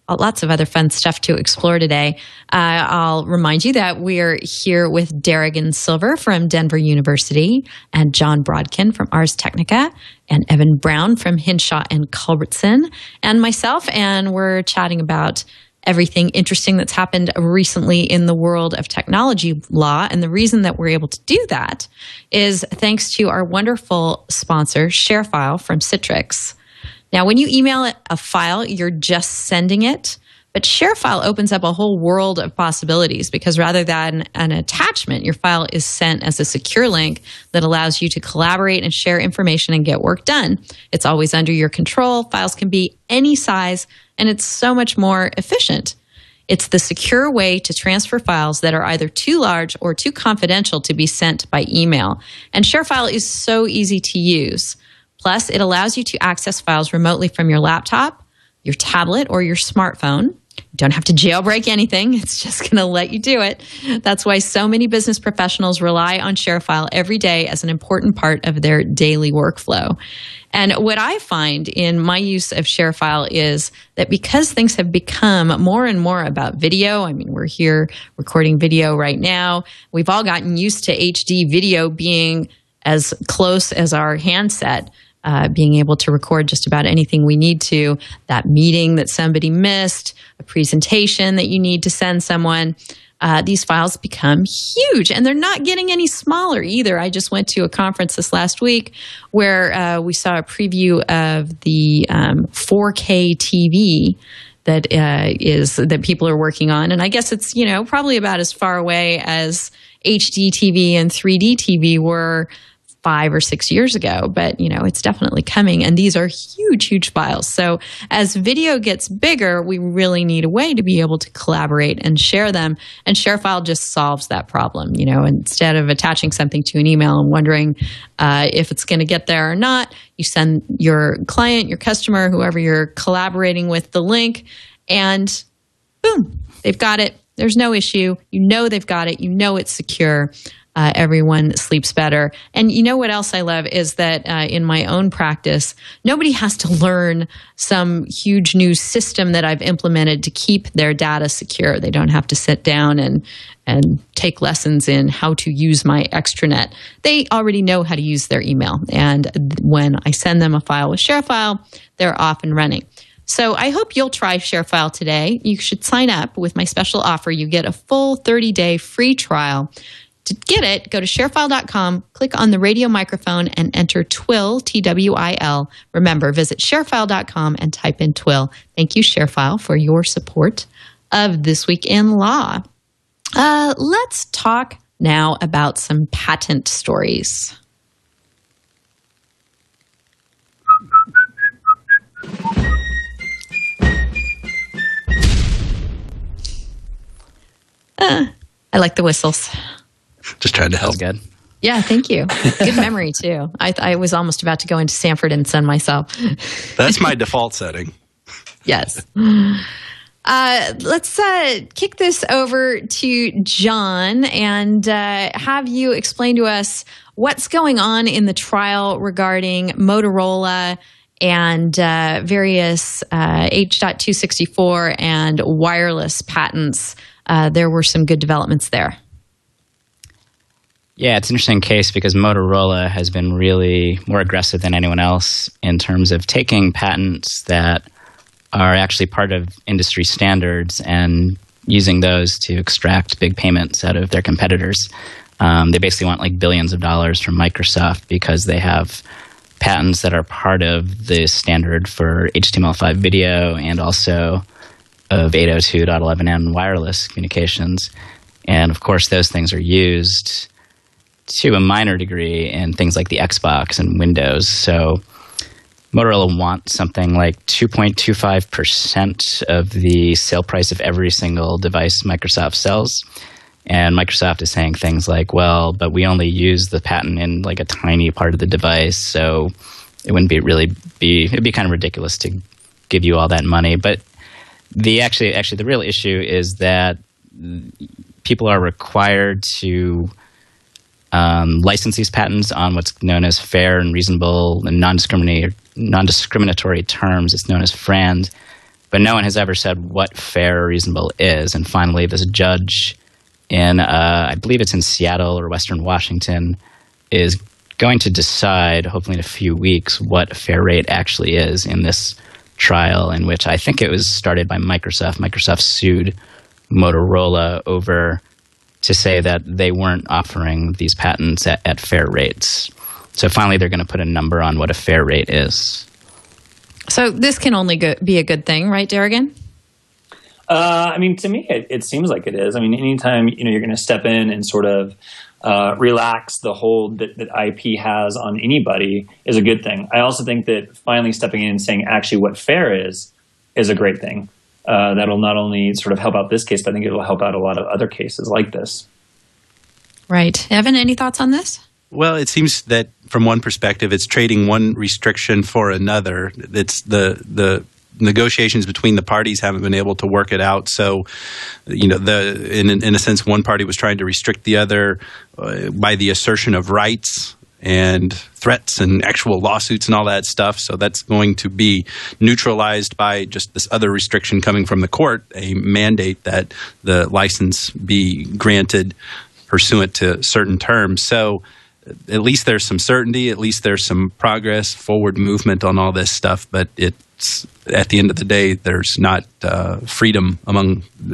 Speaker 1: lots of other fun stuff to explore today. I'll remind you that we're here with Derigan Silver from Denver University and John Brodkin from Ars Technica and Evan Brown from Hinshaw and Culbertson and myself. And we're chatting about everything interesting that's happened recently in the world of technology law. And the reason that we're able to do that is thanks to our wonderful sponsor, ShareFile from Citrix. Now, when you email a file, you're just sending it. But ShareFile opens up a whole world of possibilities because rather than an attachment, your file is sent as a secure link that allows you to collaborate and share information and get work done. It's always under your control. Files can be any size, and it's so much more efficient. It's the secure way to transfer files that are either too large or too confidential to be sent by email. And ShareFile is so easy to use. Plus, it allows you to access files remotely from your laptop, your tablet, or your smartphone. You don't have to jailbreak anything. It's just going to let you do it. That's why so many business professionals rely on ShareFile every day as an important part of their daily workflow. And what I find in my use of ShareFile is that because things have become more and more about video, I mean, we're here recording video right now. We've all gotten used to HD video being as close as our handset. Being able to record just about anything we need to, that meeting that somebody missed, a presentation that you need to send someone. These files become huge, and they're not getting any smaller either. I just went to a conference this last week where we saw a preview of the 4K TV that people are working on, and I guess it's probably about as far away as HD TV and 3D TV were 5 or 6 years ago, but it's definitely coming, and these are huge files. So as video gets bigger, we really need a way to be able to collaborate and share them, and ShareFile just solves that problem. Instead of attaching something to an email and wondering if it's going to get there or not, you send your client, your customer, whoever you're collaborating with, the link, and boom, they've got it. There's no issue. They've got it. It's secure. Everyone sleeps better. And what else I love is that in my own practice, nobody has to learn some huge new system that I've implemented to keep their data secure. They don't have to sit down and take lessons in how to use my extranet. They already know how to use their email. And when I send them a file with ShareFile, they're off and running. So I hope you'll try ShareFile today. You should sign up with my special offer. You get a full 30-day free trial. To get it, go to sharefile.com, click on the radio microphone, and enter TWiL, TWiL. Remember, visit sharefile.com and type in TWiL. Thank you, ShareFile, for your support of This Week in Law. Let's talk now about some patent stories. I like the whistles.
Speaker 7: Just trying to help.
Speaker 6: That was good.
Speaker 1: Yeah, thank you. Good memory, too. I was almost about to go into Sanford and Son myself.
Speaker 7: That's my default setting.
Speaker 1: Yes. Let's kick this over to John and have you explain to us what's going on in the trial regarding Motorola and various H.264 and wireless patents. There were some good developments there.
Speaker 6: Yeah, it's an interesting case because Motorola has been really more aggressive than anyone else in terms of taking patents that are actually part of industry standards and using those to extract big payments out of their competitors. They basically want like billions of dollars from Microsoft because they have patents that are part of the standard for HTML5 video and also of 802.11n wireless communications. And of course, those things are used to a minor degree in things like the Xbox and Windows. So Motorola wants something like 2.25% of the sale price of every single device Microsoft sells. And Microsoft is saying things like, well, but we only use the patent in like a tiny part of the device, so it wouldn't it'd be kind of ridiculous to give you all that money. But the real issue is that people are required to license these patents on what's known as fair and reasonable and non-discriminatory terms. It's known as FRAND. But no one has ever said what fair or reasonable is. And finally, this judge in, I believe it's in Seattle or Western Washington, is going to decide, hopefully in a few weeks, what a fair rate actually is in this trial, in which I think it was started by Microsoft. Microsoft sued Motorola over to say that they weren't offering these patents at fair rates. So finally, they're going to put a number on what a fair rate is.
Speaker 1: So this can only be a good thing, right, Derigan?
Speaker 5: I mean, to me, it seems like it is. I mean, anytime you're going to step in and sort of relax the hold that IP has on anybody is a good thing. I also think that finally stepping in and saying actually what fair is a great thing. That'll not only sort of help out this case, but I think it'll help out a lot of other cases like this. Right.
Speaker 1: Evan, any thoughts on this?
Speaker 7: Well, it seems that from one perspective, it's trading one restriction for another. It's the negotiations between the parties haven't been able to work it out. So, in a sense, one party was trying to restrict the other by the assertion of rights and threats and actual lawsuits and all that stuff. So that's going to be neutralized by just this other restriction coming from the court, a mandate that the license be granted pursuant to certain terms. So at least there's some certainty, at least there's some progress, forward movement on all this stuff, but it's at the end of the day, there's not freedom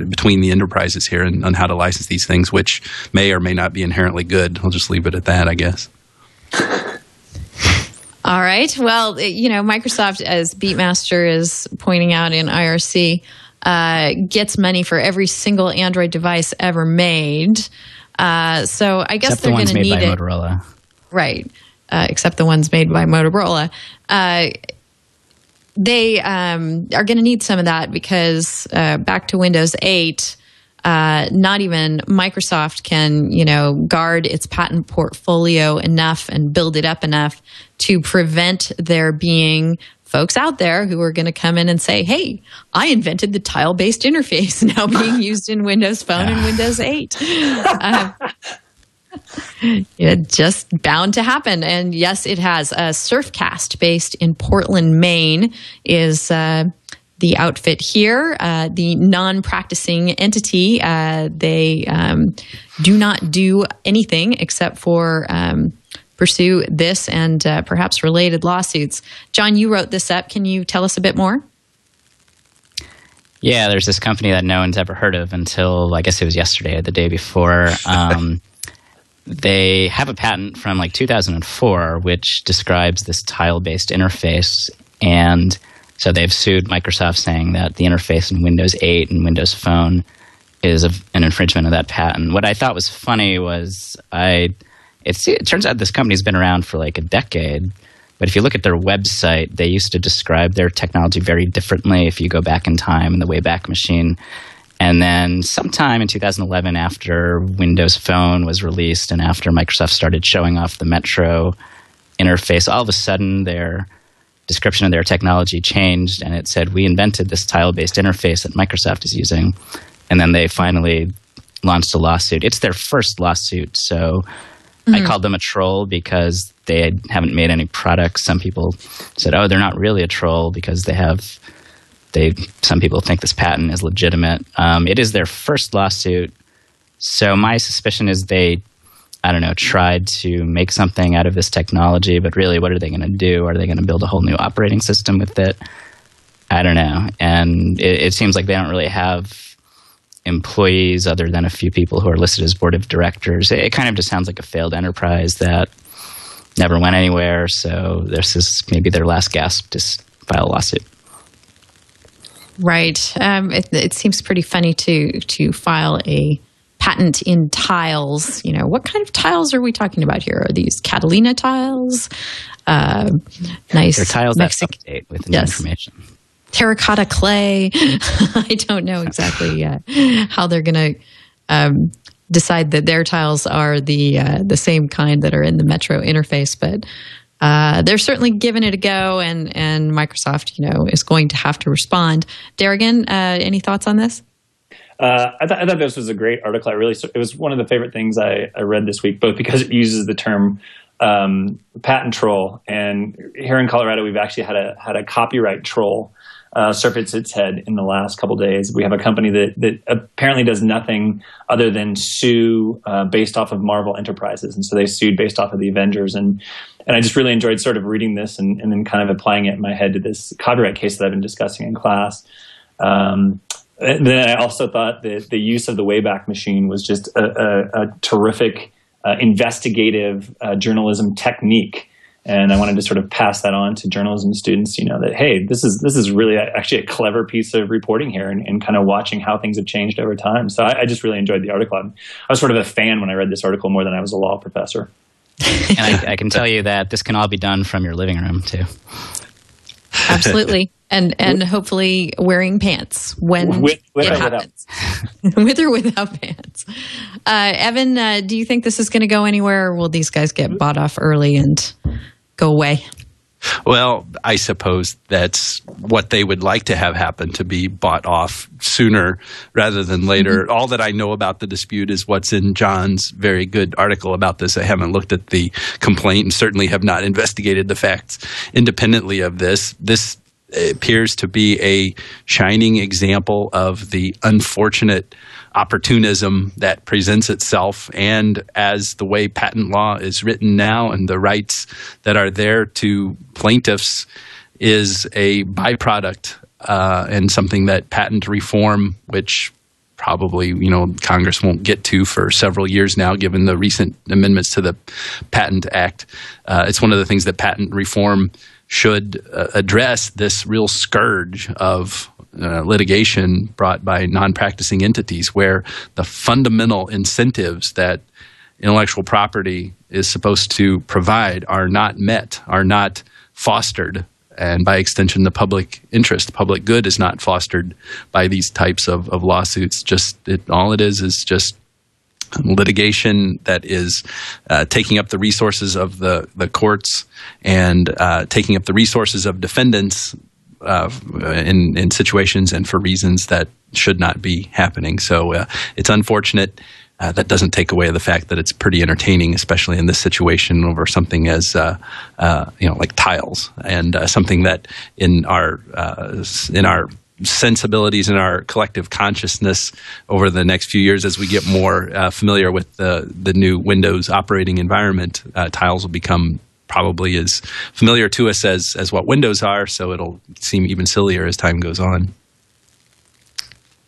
Speaker 7: between the enterprises here on how to license these things, which may or may not be inherently good. I'll just leave it at that, I guess.
Speaker 1: All right. Well, Microsoft, as Beatmaster is pointing out in IRC, gets money for every single Android device ever made. So I guess they're going to need it.
Speaker 6: Except the ones made by Motorola. Right.
Speaker 1: Except the ones made by Motorola. They are going to need some of that because back to Windows 8, not even Microsoft can, guard its patent portfolio enough and build it up enough to prevent there being folks out there who are going to come in and say, hey, I invented the tile-based interface now being used in Windows Phone and Windows 8. It's just bound to happen. And yes, it has. Surfcast, based in Portland, Maine, is the outfit here. The non-practicing entity, they do not do anything except for pursue this and perhaps related lawsuits. John, you wrote this up. Can you tell us a bit more?
Speaker 6: Yeah, there's this company that no one's ever heard of until, I guess it was yesterday or the day before. They have a patent from 2004, which describes this tile-based interface. And so they've sued Microsoft saying that the interface in Windows 8 and Windows Phone is an infringement of that patent. What I thought was funny was it turns out this company's been around for a decade. But if you look at their website, they used to describe their technology very differently if you go back in time in the Wayback Machine. And then sometime in 2011, after Windows Phone was released and after Microsoft started showing off the Metro interface, all of a sudden their description of their technology changed, and it said, we invented this tile-based interface that Microsoft is using. And then they finally launched a lawsuit. It's their first lawsuit, so I called them a troll because they haven't made any products. Some people said, oh, they're not really a troll because some people think this patent is legitimate. It is their first lawsuit. So my suspicion is they, tried to make something out of this technology, but really what are they going to do? Are they going to build a whole new operating system with it? I don't know. And it seems like they don't really have employees other than a few people who are listed as board of directors. It kind of just sounds like a failed enterprise that never went anywhere. So this is maybe their last gasp to file a lawsuit.
Speaker 1: Right. It seems pretty funny to file a patent in tiles. What kind of tiles are we talking about here? Are these Catalina tiles? Nice.
Speaker 6: They're tiles that update with new information.
Speaker 1: Terracotta clay. I don't know exactly how they're going to decide that their tiles are the same kind that are in the Metro interface, but they're certainly giving it a go, and Microsoft, is going to have to respond. Derigan, any thoughts on this?
Speaker 5: I thought this was a great article. It was one of the favorite things I read this week, both because it uses the term patent troll, and here in Colorado, we've actually had a copyright troll surface its head in the last couple of days. We have a company that apparently does nothing other than sue based off of Marvel Enterprises, and so they sued based off of the Avengers, and I just really enjoyed sort of reading this and then kind of applying it in my head to this copyright case that I've been discussing in class. And then I also thought that the use of the Wayback Machine was just a terrific investigative journalism technique. And I wanted to sort of pass that on to journalism students, that, hey, this is really actually a clever piece of reporting here and kind of watching how things have changed over time. So I just really enjoyed the article. I was sort of a fan when I read this article more than I was a law professor.
Speaker 6: And I can tell you that this can all be done from your living room, too.
Speaker 1: Absolutely. And hopefully wearing pants when
Speaker 5: with
Speaker 1: it happens. With or without pants. Evan, do you think this is going to go anywhere, or will these guys get bought off early and go away?
Speaker 7: Well, I suppose that's what they would like to have happen, to be bought off sooner rather than later. Mm-hmm. All that I know about the dispute is what's in John's very good article about this. I haven't looked at the complaint and certainly have not investigated the facts independently of this. This appears to be a shining example of the unfortunate opportunism that presents itself, and as the way patent law is written now and the rights that are there to plaintiffs is a byproduct and something that patent reform, which probably Congress won't get to for several years now, given the recent amendments to the Patent Act. It's one of the things that patent reform should address, this real scourge of litigation brought by non-practicing entities, where the fundamental incentives that intellectual property is supposed to provide are not met, are not fostered, and by extension, the public interest, the public good is not fostered by these types of lawsuits. All it is just litigation that is taking up the resources of the courts and taking up the resources of defendants in situations and for reasons that should not be happening. So it's unfortunate. That doesn't take away the fact that it's pretty entertaining, especially in this situation, over something as like tiles, and something that in our sensibilities in our collective consciousness over the next few years, as we get more familiar with the new Windows operating environment, tiles will become probably as familiar to us as what Windows are, so it'll seem even sillier as time goes on.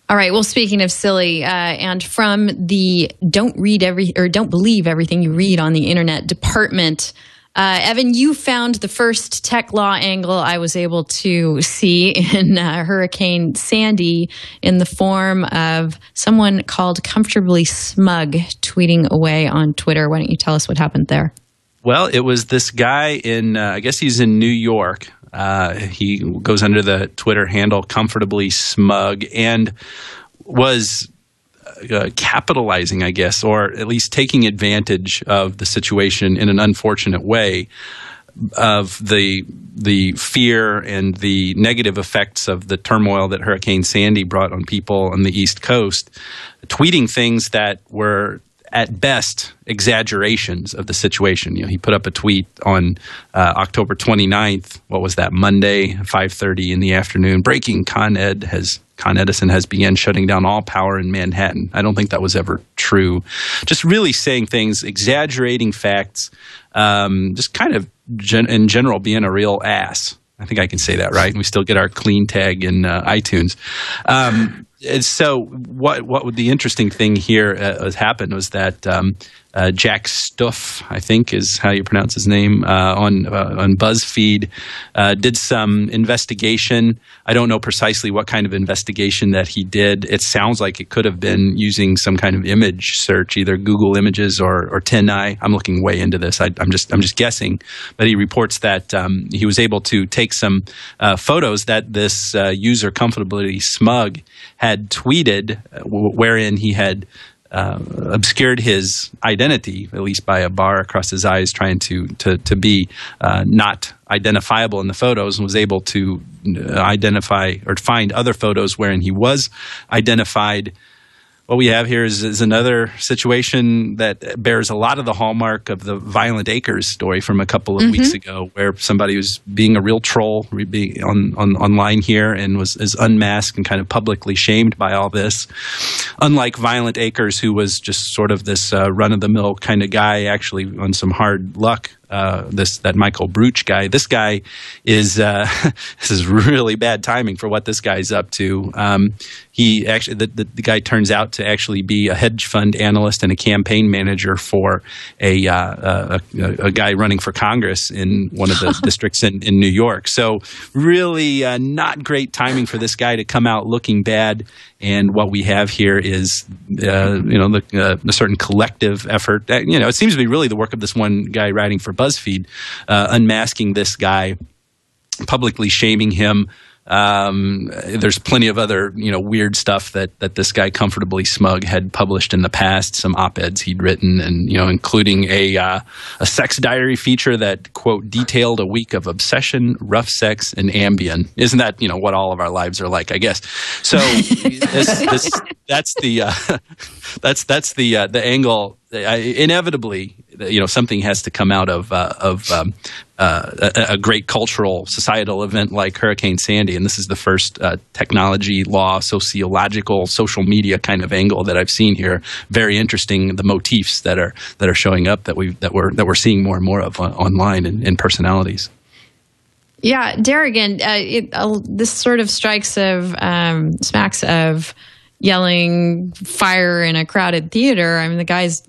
Speaker 1: All right. Well, speaking of silly, and from the don't believe everything you read on the internet department, Evan, you found the first tech law angle I was able to see in Hurricane Sandy in the form of someone called Comfortably Smug tweeting away on Twitter. Why don't you tell us what happened there?
Speaker 7: Well, it was this guy in, I guess he's in New York. He goes under the Twitter handle Comfortably Smug, and was capitalizing, I guess, or at least taking advantage of the situation in an unfortunate way, of the fear and the negative effects of the turmoil that Hurricane Sandy brought on people on the East Coast, tweeting things that were at best exaggerations of the situation. He put up a tweet on October 29th. What was that? Monday, 5:30 in the afternoon. Breaking: Con Edison has begun shutting down all power in Manhattan. I don't think that was ever true. Just really saying things, exaggerating facts, just kind of in general being a real ass. I think I can say that, right? We still get our clean tag in iTunes. And so what the interesting thing here has happened was that Jack Stuff, I think is how you pronounce his name, on BuzzFeed, did some investigation. I don't know precisely what kind of investigation that he did. It sounds like it could have been using some kind of image search, either Google Images or TinEye. I'm looking way into this. I'm just guessing. But he reports that he was able to take some photos that this user Comfortably Smug had tweeted, wherein he had obscured his identity, at least by a bar across his eyes, trying to be not identifiable in the photos, and was able to identify or find other photos wherein he was identified. what we have here is another situation that bears a lot of the hallmark of the Violent Acres story from a couple of weeks ago, where somebody was being a real troll online here and is unmasked and kind of publicly shamed by all this. Unlike Violent Acres, who was just sort of this run-of-the-mill kind of guy, actually on some hard luck. That Michael Bruch guy. This guy is this is really bad timing for what this guy's up to. He actually the guy turns out to actually be a hedge fund analyst and a campaign manager for a guy running for Congress in one of the districts in New York. So really not great timing for this guy to come out looking bad. And what we have here is a certain collective effort. It seems to be really the work of this one guy writing for BuzzFeed, unmasking this guy, publicly shaming him. There's plenty of other, weird stuff that this guy Comfortably Smug had published in the past, some op-eds he'd written, and, including a sex diary feature that, quote, detailed a week of obsession, rough sex, and Ambien. Isn't that, what all of our lives are like, I guess. So that's the angle. Inevitably, something has to come out of a great cultural, societal event like Hurricane Sandy, and this is the first technology, law, sociological, social media kind of angle that I've seen here. Very interesting, the motifs that are showing up that we're seeing more and more of online in personalities.
Speaker 1: Yeah, Derigan, this sort of smacks of yelling fire in a crowded theater. I mean, the guy's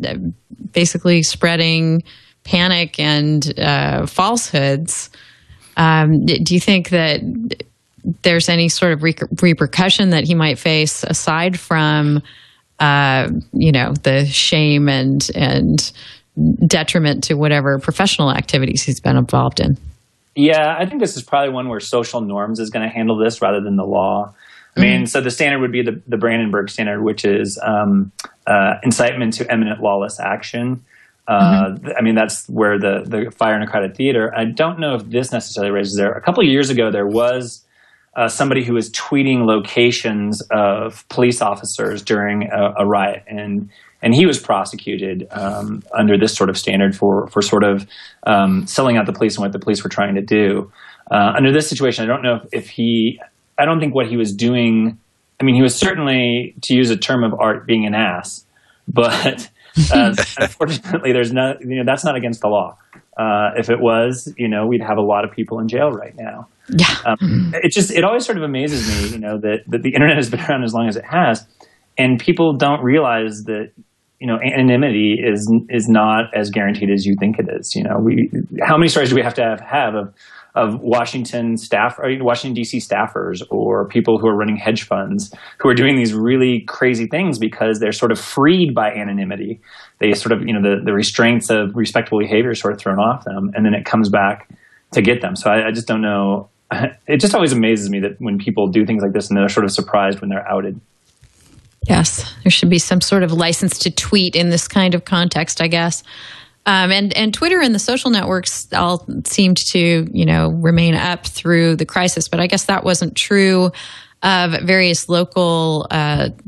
Speaker 1: basically spreading panic and falsehoods. Do you think that there's any sort of repercussion that he might face aside from, the shame and detriment to whatever professional activities he's been involved in?
Speaker 5: Yeah, I think this is probably one where social norms is going to handle this rather than the law. I mean, so the standard would be the Brandenburg standard, which is incitement to imminent lawless action. I mean, that's where the fire in a crowded theater. I don't know if this necessarily raises there. A couple of years ago, there was somebody who was tweeting locations of police officers during a riot, and he was prosecuted under this sort of standard for sort of selling out the police and what the police were trying to do. Under this situation, I don't know I don't think what he was doing, I mean, he was certainly, to use a term of art, being an ass, but unfortunately, that's not against the law. If it was, we'd have a lot of people in jail right now.
Speaker 1: Yeah.
Speaker 5: It always sort of amazes me, that the internet has been around as long as it has, and people don't realize that, anonymity is not as guaranteed as you think it is. How many stories do we have to have of Washington D.C. staffers or people who are running hedge funds who are doing these really crazy things because they're sort of freed by anonymity. They sort of, the restraints of respectable behavior sort of thrown off them, and then it comes back to get them. So I just don't know. It just always amazes me that when people do things like this and they're sort of surprised when they're outed.
Speaker 1: Yes, there should be some sort of license to tweet in this kind of context, I guess. And Twitter and the social networks all seemed to, remain up through the crisis. But I guess that wasn't true of various local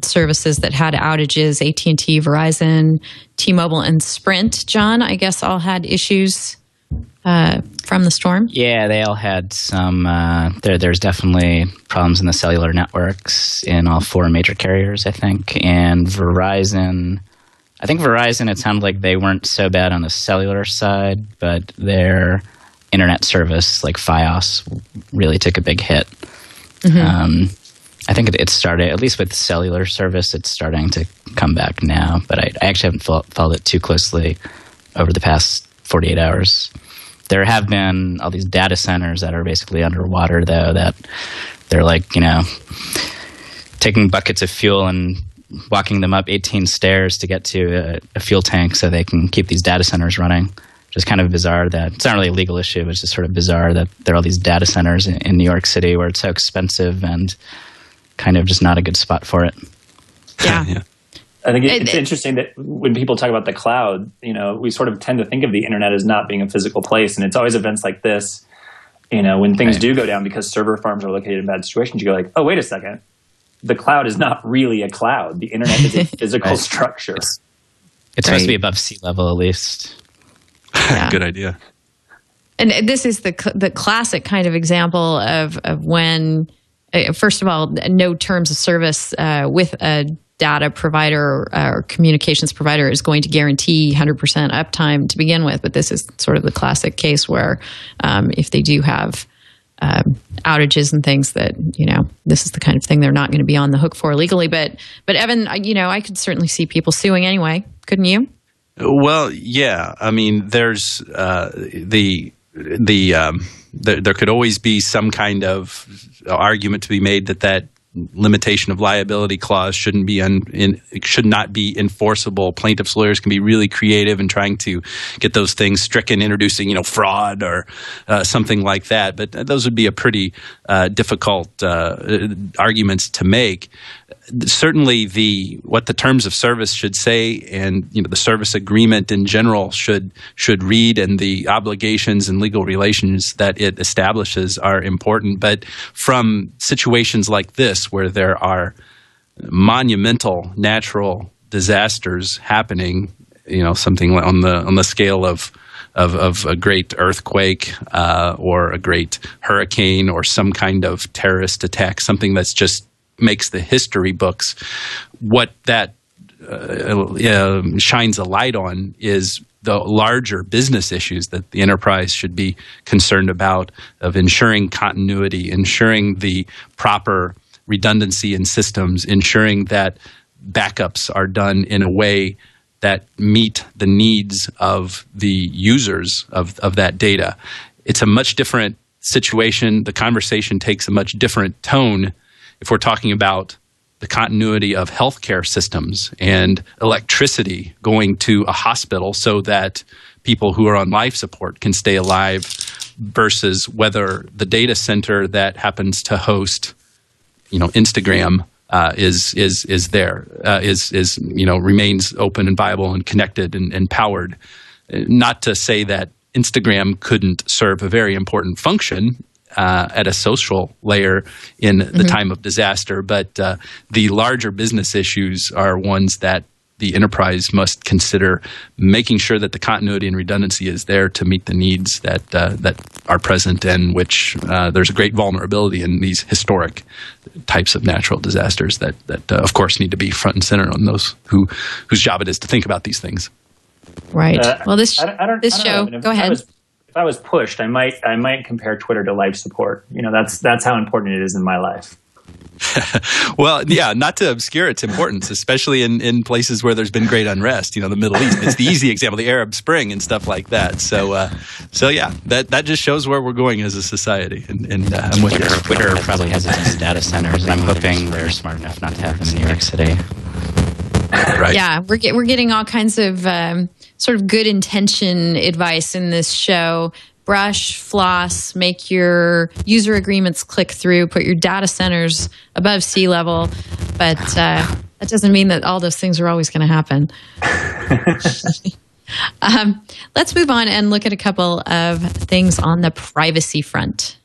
Speaker 1: services that had outages. AT&T, Verizon, T-Mobile, and Sprint, John, I guess all had issues from the storm.
Speaker 6: Yeah, they all had some. There's definitely problems in the cellular networks in all four major carriers, I think. And Verizon... I think Verizon, it sounded like they weren't so bad on the cellular side, but their internet service, like Fios, really took a big hit. I think it started, at least with cellular service, it's starting to come back now, but I actually haven't followed it too closely over the past 48 hours. There have been all these data centers that are basically underwater, though, that they're like, taking buckets of fuel and walking them up 18 stairs to get to a fuel tank so they can keep these data centers running, which is kind of bizarre. That it's not really a legal issue, but it's just sort of bizarre that there are all these data centers in New York City where it's so expensive and kind of just not a good spot for it.
Speaker 1: Yeah.
Speaker 7: Yeah.
Speaker 5: I think it's interesting that when people talk about the cloud, we sort of tend to think of the internet as not being a physical place. And it's always events like this, when things do go down because server farms are located in bad situations, you go like, oh, wait a second. the cloud is not really a cloud. The internet is a physical structure.
Speaker 6: It's supposed to be above sea level, at least.
Speaker 1: Yeah.
Speaker 7: Good idea.
Speaker 1: And this is the classic kind of example of when, first of all, no terms of service with a data provider or communications provider is going to guarantee 100% uptime to begin with. But this is sort of the classic case where if they do have outages and things that, this is the kind of thing they're not going to be on the hook for legally. But Evan, I could certainly see people suing anyway. Couldn't you?
Speaker 7: Well, yeah. I mean, there's there could always be some kind of argument to be made that limitation of liability clause should not be enforceable. Plaintiffs' lawyers can be really creative in trying to get those things stricken, introducing fraud or something like that. But those would be a pretty difficult arguments to make. Certainly, what the terms of service should say, and the service agreement in general should read, and the obligations and legal relations that it establishes are important. But from situations like this, where there are monumental natural disasters happening, something on the scale of a great earthquake or a great hurricane or some kind of terrorist attack, something that's just makes the history books. What that shines a light on is the larger business issues that the enterprise should be concerned about, of ensuring continuity, ensuring the proper redundancy in systems, ensuring that backups are done in a way that meet the needs of the users of that data. It's a much different situation. The conversation takes a much different tone if we're talking about the continuity of healthcare systems and electricity going to a hospital so that people who are on life support can stay alive, versus whether the data center that happens to host, Instagram remains open and viable and connected and powered. Not to say that Instagram couldn't serve a very important function at a social layer in the time of disaster. But the larger business issues are ones that the enterprise must consider, making sure that the continuity and redundancy is there to meet the needs that are present, and which there's a great vulnerability in these historic types of natural disasters that of course need to be front and center on those whose job it is to think about these things.
Speaker 1: Right. Well, this
Speaker 5: I don't
Speaker 1: show.
Speaker 5: know.
Speaker 1: Go ahead.
Speaker 5: If I was pushed, I might compare Twitter to life support. That's how important it is in my life.
Speaker 7: Well, yeah, not to obscure its importance, especially in places where there's been great unrest. The Middle East. It's the easy example, the Arab Spring and stuff like that. So yeah, that just shows where we're going as a society. And I'm with you.
Speaker 6: Twitter probably has its own data centers, and I'm hoping they're smart enough not to have them in New York City.
Speaker 7: Right.
Speaker 1: Yeah, we're getting all kinds of sort of good intention advice in this show. Brush, floss, make your user agreements click through, put your data centers above sea level. But that doesn't mean that all those things are always going to happen. Let's move on and look at a couple of things on the privacy front.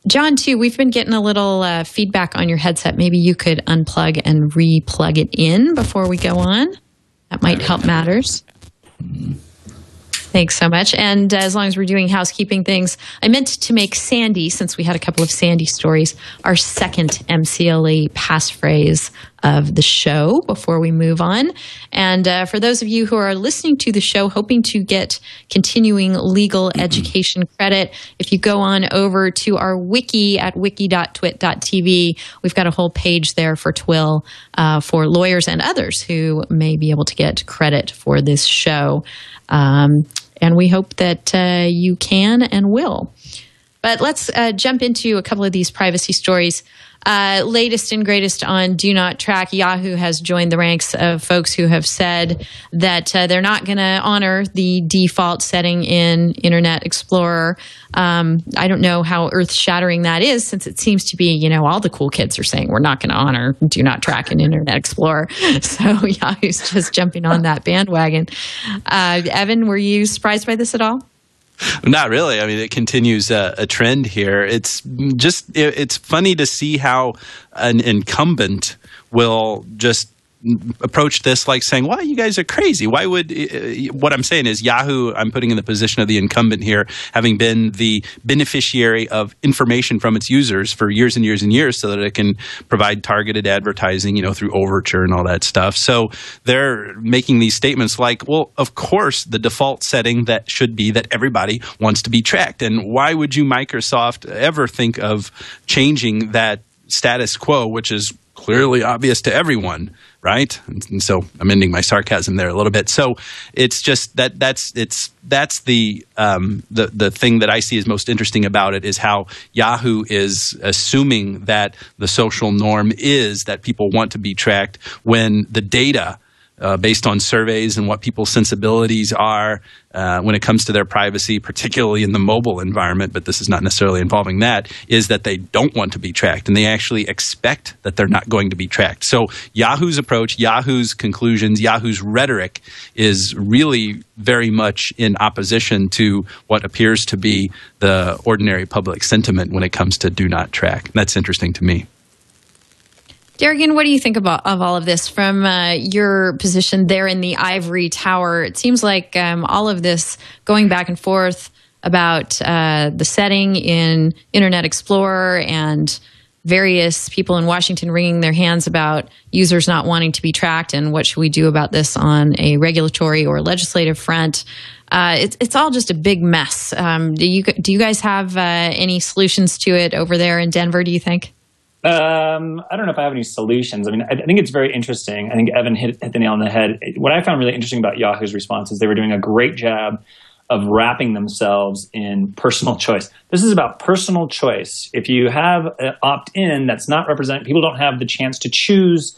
Speaker 1: John, too, we've been getting a little feedback on your headset. Maybe you could unplug and re-plug it in before we go on. That might help matters. Thanks so much. And as long as we're doing housekeeping things, I meant to make Sandy, since we had a couple of Sandy stories, our second MCLE passphrase of the show before we move on. And for those of you who are listening to the show, hoping to get continuing legal education credit, if you go on over to our wiki at wiki.twit.tv, we've got a whole page there for TWiL for lawyers and others who may be able to get credit for this show. And we hope that you can and will. But let's jump into a couple of these privacy stories. Latest and greatest on Do Not Track. Yahoo has joined the ranks of folks who have said that they're not going to honor the default setting in Internet Explorer. I don't know how earth-shattering that is, since it seems to be, all the cool kids are saying we're not going to honor Do Not Track in Internet Explorer. So Yahoo's just jumping on that bandwagon. Evan, were you surprised by this at all?
Speaker 7: Not really. I mean, it continues a trend here. It's just, it's funny to see how an incumbent will just approach this like saying, "Well, you guys are crazy. Why would..." What I'm saying is Yahoo, I'm putting in the position of the incumbent here, having been the beneficiary of information from its users for years and years and years so that it can provide targeted advertising, through Overture and all that stuff. So they're making these statements like, well, of course, the default setting that should be that everybody wants to be tracked. And why would you, Microsoft, ever think of changing that status quo, which is clearly obvious to everyone, right? And so I'm ending my sarcasm there a little bit. So it's just that's the thing that I see as most interesting about it is how Yahoo is assuming that the social norm is that people want to be tracked when the data based on surveys and what people's sensibilities are when it comes to their privacy, particularly in the mobile environment, but this is not necessarily involving that, is that they don't want to be tracked and they actually expect that they're not going to be tracked. So Yahoo's approach, Yahoo's conclusions, Yahoo's rhetoric is really very much in opposition to what appears to be the ordinary public sentiment when it comes to do not track. That's interesting to me.
Speaker 1: Derigan, what do you think of all of this from your position there in the ivory tower? It seems like all of this going back and forth about the setting in Internet Explorer and various people in Washington wringing their hands about users not wanting to be tracked and what should we do about this on a regulatory or legislative front. It's all just a big mess. Do you guys have any solutions to it over there in Denver, do you think?
Speaker 5: I don't know if I have any solutions. I mean, I think it's very interesting. I think Evan hit the nail on the head. What I found really interesting about Yahoo's response is they were doing a great job of wrapping themselves in personal choice. This is about personal choice. If you have an opt-in that's not represented, people don't have the chance to choose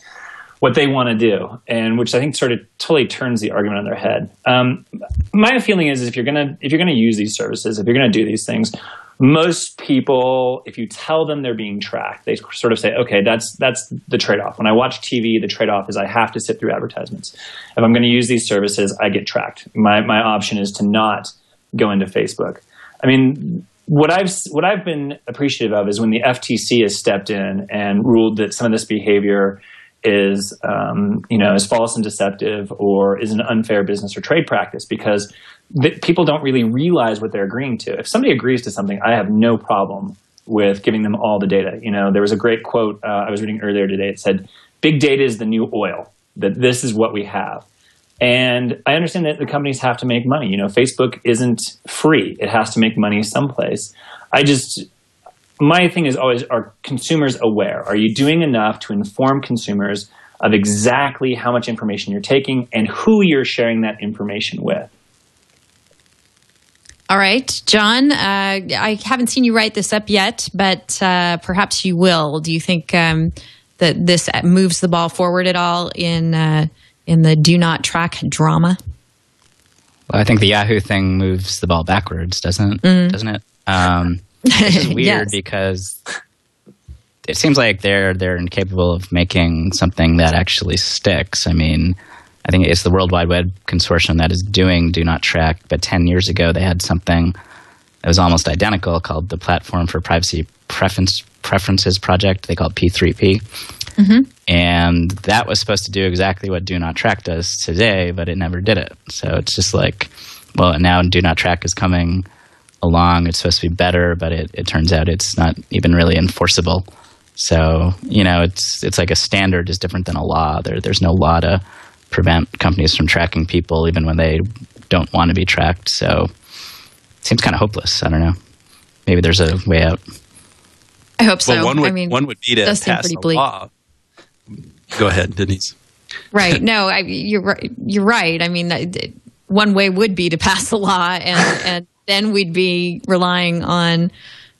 Speaker 5: what they want to do, and which I think sort of totally turns the argument on their head. My feeling is if you're gonna use these services, if you're gonna do these things, most people, if you tell them they're being tracked, they sort of say, okay, that's the trade-off. When I watch TV, the trade-off is I have to sit through advertisements. If I'm going to use these services, I get tracked. My option is to not go into Facebook. I mean, what I've been appreciative of is when the FTC has stepped in and ruled that some of this behavior is false and deceptive or is an unfair business or trade practice, because people don't really realize what they're agreeing to. If somebody agrees to something, I have no problem with giving them all the data. There was a great quote I was reading earlier today. It said, "Big data is the new oil," that this is what we have. And I understand that the companies have to make money. Facebook isn't free. It has to make money someplace. My thing is always, are consumers aware? Are you doing enough to inform consumers of exactly how much information you're taking and who you're sharing that information with?
Speaker 1: All right, John, I haven't seen you write this up yet, but perhaps you will. Do you think that this moves the ball forward at all in the do not track drama?
Speaker 6: Well, I think the Yahoo thing moves the ball backwards, doesn't it? Which is weird yes. Because it seems like they're incapable of making something that actually sticks. I mean, I think it's the World Wide Web Consortium that is doing Do Not Track, but 10 years ago they had something that was almost identical called the Platform for Privacy Preferences Project. They call it P3P. Mm-hmm. And that was supposed to do exactly what Do Not Track does today, but it never did it. So it's just like, well, now Do Not Track is coming along. It's supposed to be better, but it turns out it's not even really enforceable. So, it's like a standard is different than a law. There's no law to prevent companies from tracking people even when they don't want to be tracked. So it seems kind of hopeless. I don't know. Maybe there's a way out.
Speaker 1: I hope so.
Speaker 7: Well, one would be to pass a law. Go ahead, Denise.
Speaker 1: Right. No, you're right. I mean, one way would be to pass a law, and then we'd be relying on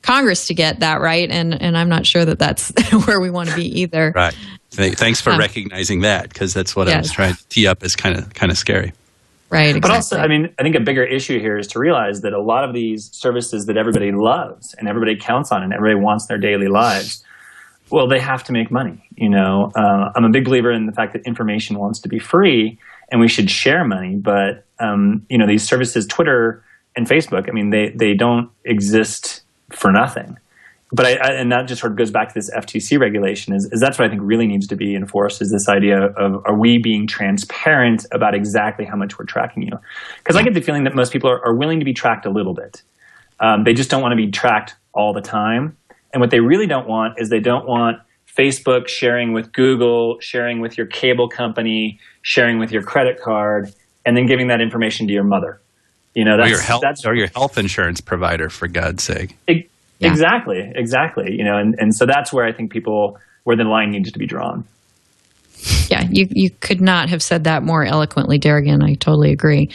Speaker 1: Congress to get that right, and I'm not sure that that's where we want to be either.
Speaker 7: Right. Thanks for recognizing that, because that's what I was trying to tee up as kind of scary.
Speaker 1: Right, exactly.
Speaker 5: But also, I mean, I think a bigger issue here is to realize that a lot of these services that everybody loves and everybody counts on and everybody wants in their daily lives, well, they have to make money. I'm a big believer in the fact that information wants to be free and we should share money. But, these services, Twitter and Facebook, I mean, they don't exist for nothing. But and that just sort of goes back to this FTC regulation is that's what I think really needs to be enforced, is this idea of, are we being transparent about exactly how much we're tracking you? Because I get the feeling that most people are willing to be tracked a little bit. They just don't want to be tracked all the time. And what they really don't want is they don't want Facebook sharing with Google, sharing with your cable company, sharing with your credit card, and then giving that information to your mother.
Speaker 7: Or your health insurance provider, for God's sake.
Speaker 5: Exactly. And so that's where I think where the line needs to be drawn.
Speaker 1: Yeah, you could not have said that more eloquently, Derigan. I totally agree.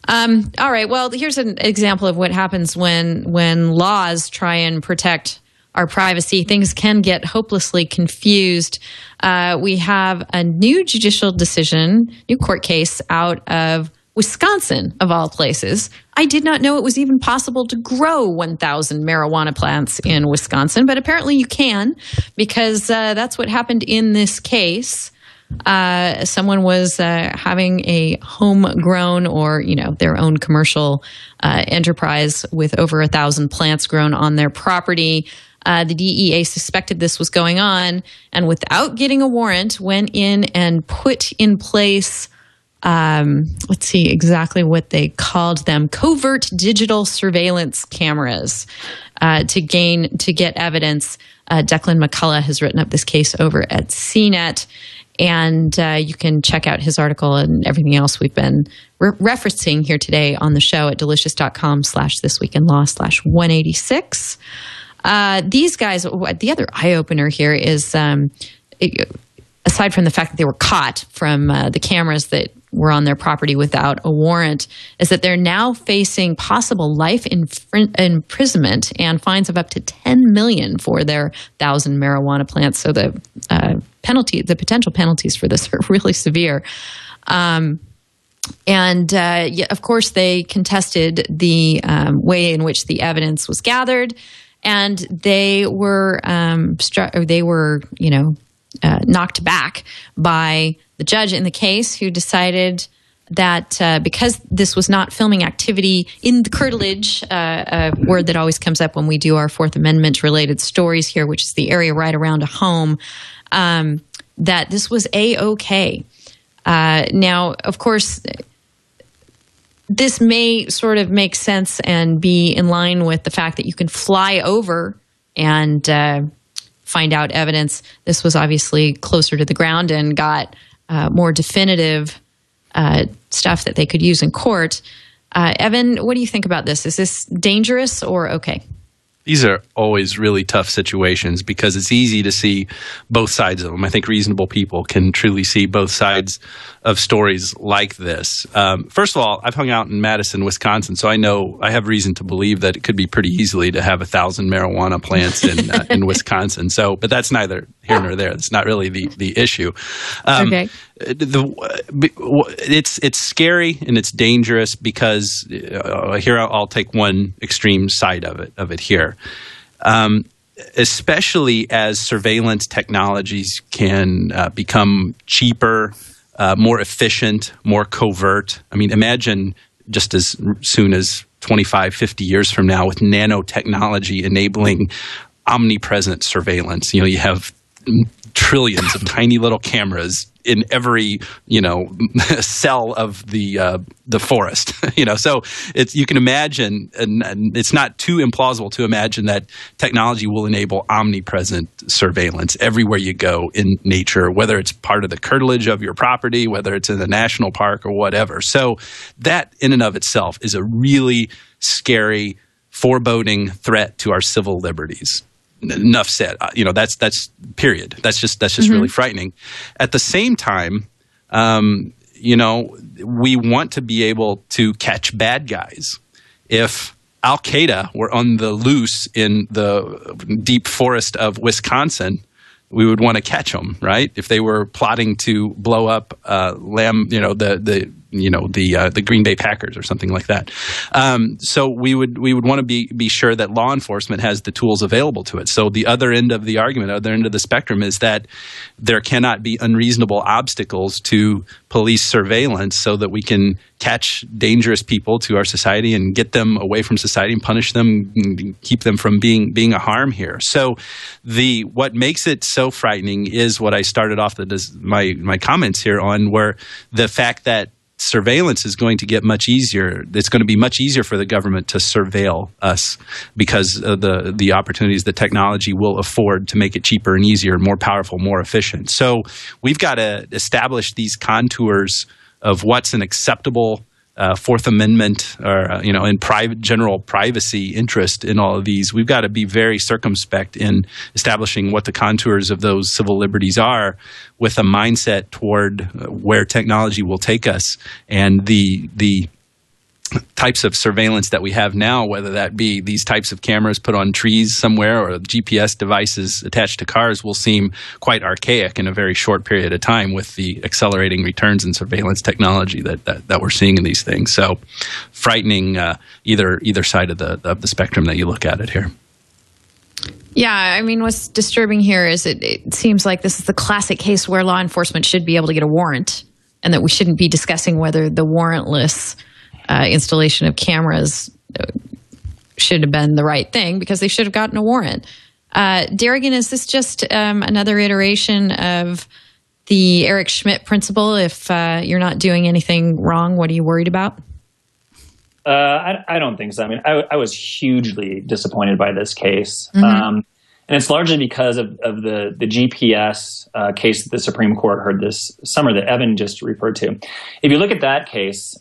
Speaker 1: All right, well, here's an example of what happens when laws try and protect our privacy. Things can get hopelessly confused. We have a new judicial decision, new court case out of Wisconsin, of all places. I did not know it was even possible to grow 1,000 marijuana plants in Wisconsin, but apparently you can, because that's what happened in this case. Someone was having a homegrown or, their own commercial enterprise with over 1,000 plants grown on their property. The DEA suspected this was going on, and without getting a warrant, went in and put in place let's see exactly what they called them, covert digital surveillance cameras to get evidence. Declan McCullough has written up this case over at CNET, and you can check out his article and everything else we've been referencing here today on the show at delicious.com/thisweekinlaw/186. These guys, the other eye-opener here is, aside from the fact that they were caught from the cameras that were on their property without a warrant, is that they're now facing possible life imprisonment and fines of up to $10 million for their 1,000 marijuana plants. So the potential penalties for this are really severe. Of course, they contested the way in which the evidence was gathered, and they were knocked back by the judge in the case, who decided that because this was not filming activity in the curtilage, a word that always comes up when we do our Fourth Amendment related stories here, which is the area right around a home, that this was A-OK. Now, of course, this may sort of make sense and be in line with the fact that you can fly over and find out evidence. This was obviously closer to the ground and got more definitive stuff that they could use in court. Evan, what do you think about this? Is this dangerous or okay?
Speaker 7: These are always really tough situations because it's easy to see both sides of them. I think reasonable people can truly see both sides of stories like this. First of all, I've hung out in Madison, Wisconsin, so I know I have reason to believe that it could be pretty easily to have 1,000 marijuana plants in Wisconsin. So, but that's neither here nor there. That's not really the issue.
Speaker 1: Okay.
Speaker 7: It's scary and it's dangerous because here I'll take one extreme side of it here. Especially as surveillance technologies can become cheaper, more efficient, more covert. I mean, imagine just as soon as 25, 50 years from now with nanotechnology enabling omnipresent surveillance. You have trillions of tiny little cameras in every cell of the forest. So you can imagine, and it's not too implausible to imagine that technology will enable omnipresent surveillance everywhere you go in nature, whether it's part of the curtilage of your property, whether it's in the national park or whatever. So that in and of itself is a really scary, foreboding threat to our civil liberties. Enough said. That's period. That's just really frightening. At the same time, we want to be able to catch bad guys. If Al-Qaeda were on the loose in the deep forest of Wisconsin, we would want to catch them, right? If they were plotting to blow up the Green Bay Packers or something like that. So we would want to be sure that law enforcement has the tools available to it. So the other end of the argument, other end of the spectrum, is that there cannot be unreasonable obstacles to police surveillance so that we can catch dangerous people to our society and get them away from society and punish them, and keep them from being a harm here. So what makes it so frightening is what I started off my comments here on, where the fact that surveillance is going to get much easier. It's going to be much easier for the government to surveil us because of the opportunities that technology will afford to make it cheaper and easier, more powerful, more efficient. So we've got to establish these contours of what's an acceptable Fourth Amendment or and general privacy interest in all of these. We've got to be very circumspect in establishing what the contours of those civil liberties are, with a mindset toward where technology will take us, and the types of surveillance that we have now, whether that be these types of cameras put on trees somewhere or GPS devices attached to cars, will seem quite archaic in a very short period of time with the accelerating returns in surveillance technology that we're seeing in these things. So frightening either side of the spectrum that you look at it here.
Speaker 1: Yeah, I mean, what's disturbing here is it seems like this is the classic case where law enforcement should be able to get a warrant, and that we shouldn't be discussing whether the warrantless installation of cameras should have been the right thing, because they should have gotten a warrant. Derigan, is this just another iteration of the Eric Schmidt principle? If you're not doing anything wrong, what are you worried about?
Speaker 5: I don't think so. I mean, I was hugely disappointed by this case.
Speaker 1: Mm-hmm.
Speaker 5: And it's largely because of the GPS case that the Supreme Court heard this summer that Evan just referred to. If you look at that case,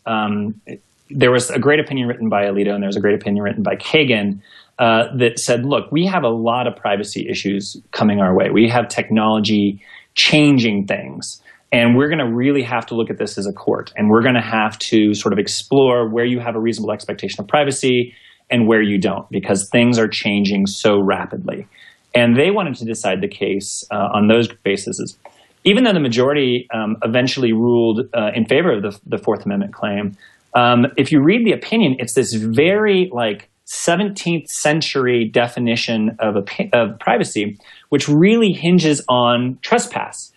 Speaker 5: there was a great opinion written by Alito, and there was a great opinion written by Kagan that said, look, we have a lot of privacy issues coming our way. We have technology changing things, and we're going to really have to look at this as a court, and we're going to have to sort of explore where you have a reasonable expectation of privacy and where you don't, because things are changing so rapidly. And they wanted to decide the case on those bases. Even though the majority eventually ruled in favor of the Fourth Amendment claim, if you read the opinion, it's this very 17th century definition of privacy, which really hinges on trespass.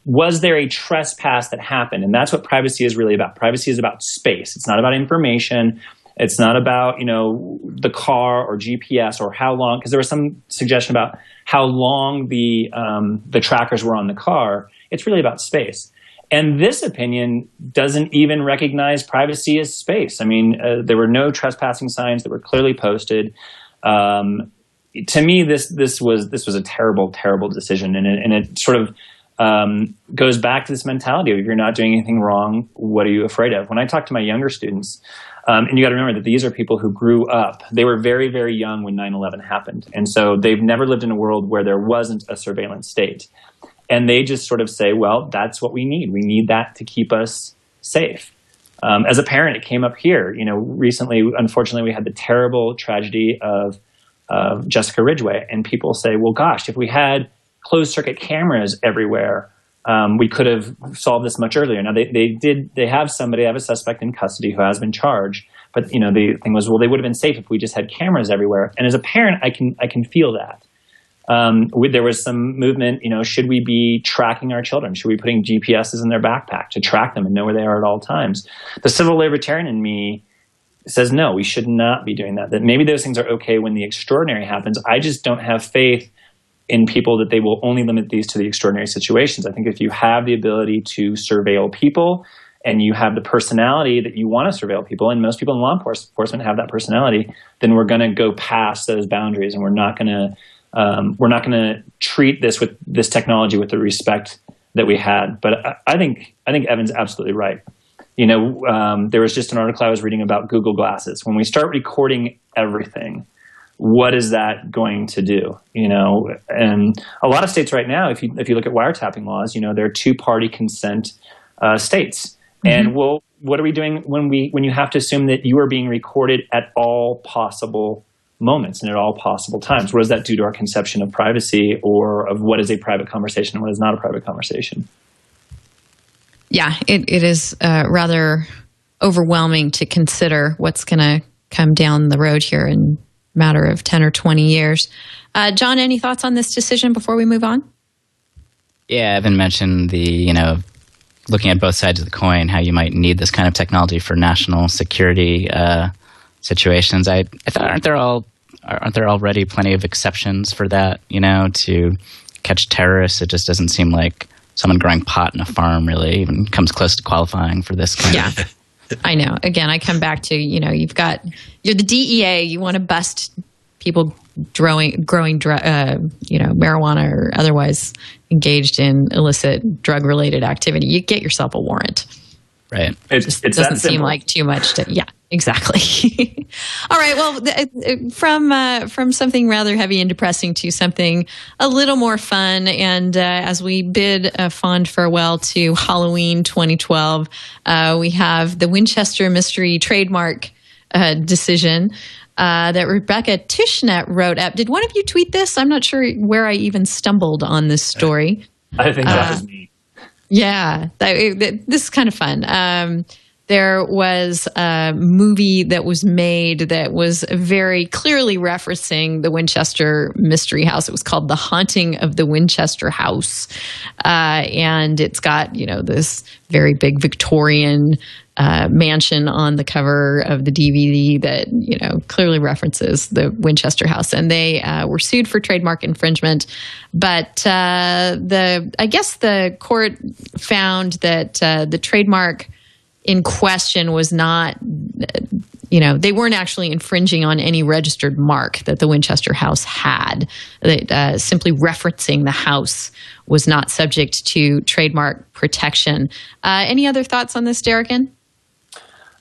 Speaker 5: Was there a trespass that happened? And that's what privacy is really about. Privacy is about space. It's not about information. It's not about, the car or GPS or how long, because there was some suggestion about how long the trackers were on the car. It's really about space. And this opinion doesn't even recognize privacy as space. I mean, there were no trespassing signs that were clearly posted. To me, this was a terrible, terrible decision, and it sort of goes back to this mentality of, if you're not doing anything wrong, what are you afraid of? When I talk to my younger students, and you got to remember that these are people who grew up. They were very, very young when 9/11 happened, and so they've never lived in a world where there wasn't a surveillance state. And they just sort of say, well, that's what we need. We need that to keep us safe. As a parent, it came up here. Recently, unfortunately, we had the terrible tragedy of Jessica Ridgway. And people say, well, gosh, if we had closed-circuit cameras everywhere, we could have solved this much earlier. Now, they have a suspect in custody who has been charged. But, the thing was, well, they would have been safe if we just had cameras everywhere. And as a parent, I can feel that. There was some movement, should we be tracking our children? Should we be putting GPSs in their backpack to track them and know where they are at all times? The civil libertarian in me says, no, we should not be doing that. That maybe those things are okay when the extraordinary happens. I just don't have faith in people that they will only limit these to the extraordinary situations. I think if you have the ability to surveil people and you have the personality that you want to surveil people, and most people in law enforcement have that personality, then we're going to go past those boundaries, and we're not going to treat this technology with the respect that we had. But I think Evan's absolutely right. There was just an article I was reading about Google Glasses. When we start recording everything, what is that going to do? And a lot of states right now, if you look at wiretapping laws, they're two-party consent states. Mm-hmm. And what are we doing when you have to assume that you are being recorded at all possible moments and at all possible times? What does that do to our conception of privacy or of what is a private conversation and what is not a private conversation?
Speaker 1: Yeah, it is rather overwhelming to consider what's going to come down the road here in a matter of 10 or 20 years. John, any thoughts on this decision before we move on?
Speaker 6: Yeah, Evan mentioned looking at both sides of the coin, how you might need this kind of technology for national security situations. I thought, aren't there already plenty of exceptions for that, to catch terrorists? It just doesn't seem like someone growing pot in a farm really even comes close to qualifying for this kind of.
Speaker 1: I know. Again, I come back to, you're the DEA, you want to bust people growing marijuana or otherwise engaged in illicit drug-related activity. You get yourself a warrant.
Speaker 6: Right.
Speaker 1: It doesn't seem like too much to, yeah, exactly. All right. Well, from something rather heavy and depressing to something a little more fun. And as we bid a fond farewell to Halloween 2012, we have the Winchester Mystery trademark decision that Rebecca Tishnet wrote up. Did one of you tweet this? I'm not sure where I even stumbled on this story.
Speaker 5: I think that was me.
Speaker 1: Yeah, this is kind of fun. There was a movie that was made that was very clearly referencing the Winchester Mystery House. It was called The Haunting of the Winchester House. And it's got, this very big Victorian mansion on the cover of the DVD that, clearly references the Winchester House. And they were sued for trademark infringement. But I guess the court found that the trademark in question was not, they weren't actually infringing on any registered mark that the Winchester House had. Simply referencing the house was not subject to trademark protection. Any other thoughts on this, Derigan?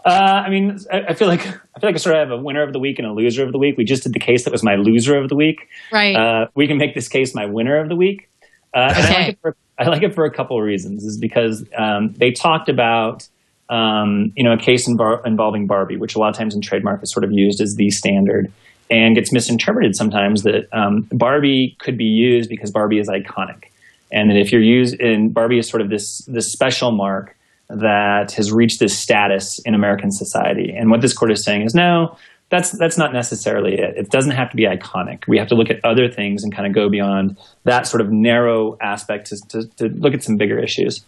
Speaker 5: I feel like I sort of have a winner of the week and a loser of the week. We just did the case that was my loser of the week.
Speaker 1: Right.
Speaker 5: We can make this case my winner of the week.
Speaker 1: Okay.
Speaker 5: And I like it for a couple of reasons. Is because they talked about a case involving Barbie, which a lot of times in trademark is sort of used as the standard and gets misinterpreted sometimes that Barbie could be used because Barbie is iconic. And that if you're Barbie is sort of this special mark that has reached this status in American society. And what this court is saying is, no, that's not necessarily it. It doesn't have to be iconic. We have to look at other things and kind of go beyond that sort of narrow aspect to look at some bigger issues.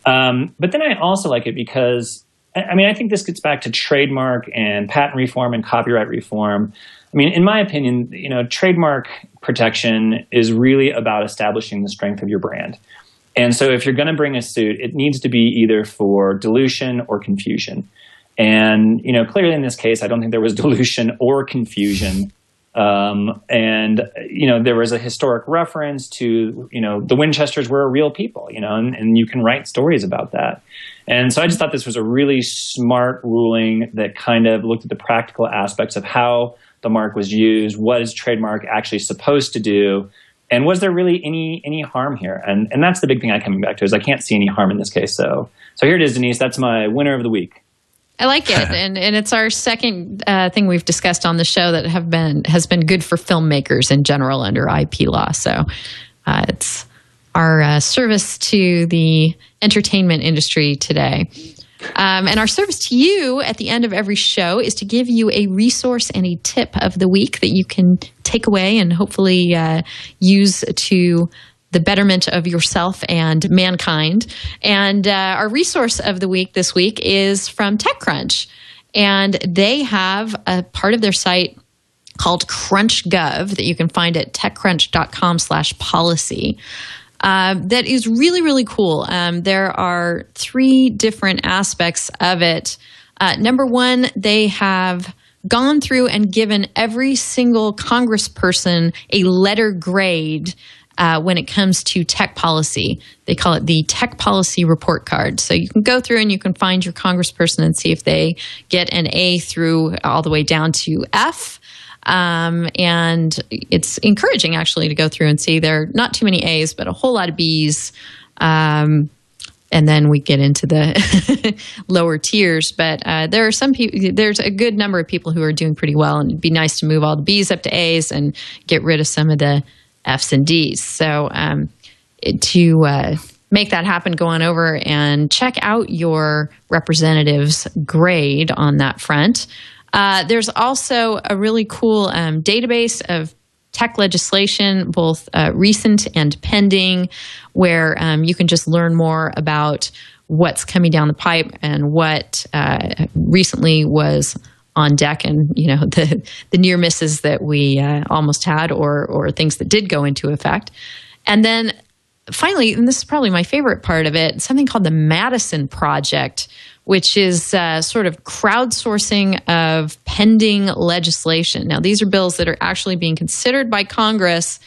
Speaker 5: But then I also like it because, I think this gets back to trademark and patent reform and copyright reform. In my opinion, trademark protection is really about establishing the strength of your brand. And so if you're going to bring a suit, it needs to be either for dilution or confusion. And, clearly in this case, I don't think there was dilution or confusion. There was a historic reference to, the Winchesters were a real people, and you can write stories about that. And so I just thought this was a really smart ruling that kind of looked at the practical aspects of how the mark was used, what is trademark actually supposed to do, and was there really any harm here? And that's the big thing I'm coming back to is I can't see any harm in this case. So here it is, Denise. That's my winner of the week.
Speaker 1: I like it, and it's our second thing we've discussed on the show that has been good for filmmakers in general under IP law. So it's our service to the entertainment industry today. And our service to you at the end of every show is to give you a resource and a tip of the week that you can take away and hopefully use to the betterment of yourself and mankind. And our resource of the week this week is from TechCrunch. And they have a part of their site called CrunchGov that you can find at techcrunch.com/policy. That is really, really cool. There are 3 different aspects of it. Number one, they have gone through and given every single congressperson a letter grade when it comes to tech policy. They call it the Tech Policy Report Card. So you can go through and you can find your congressperson and see if they get an A through all the way down to F. And it's encouraging actually to go through and see there are not too many A's, but a whole lot of B's, and then we get into the lower tiers. But there are some people. There's a good number of people who are doing pretty well, and it'd be nice to move all the Bs up to As and get rid of some of the Fs and Ds. So to make that happen, go on over and check out your representative's grade on that front. There's also a really cool database of tech legislation, both recent and pending, where you can just learn more about what's coming down the pipe and what recently was on deck, and the near misses that we almost had, or things that did go into effect. And then finally, and this is probably my favorite part of it, something called the Madison Project, which is sort of crowdsourcing of pending legislation. Now, these are bills that are actually being considered by Congress,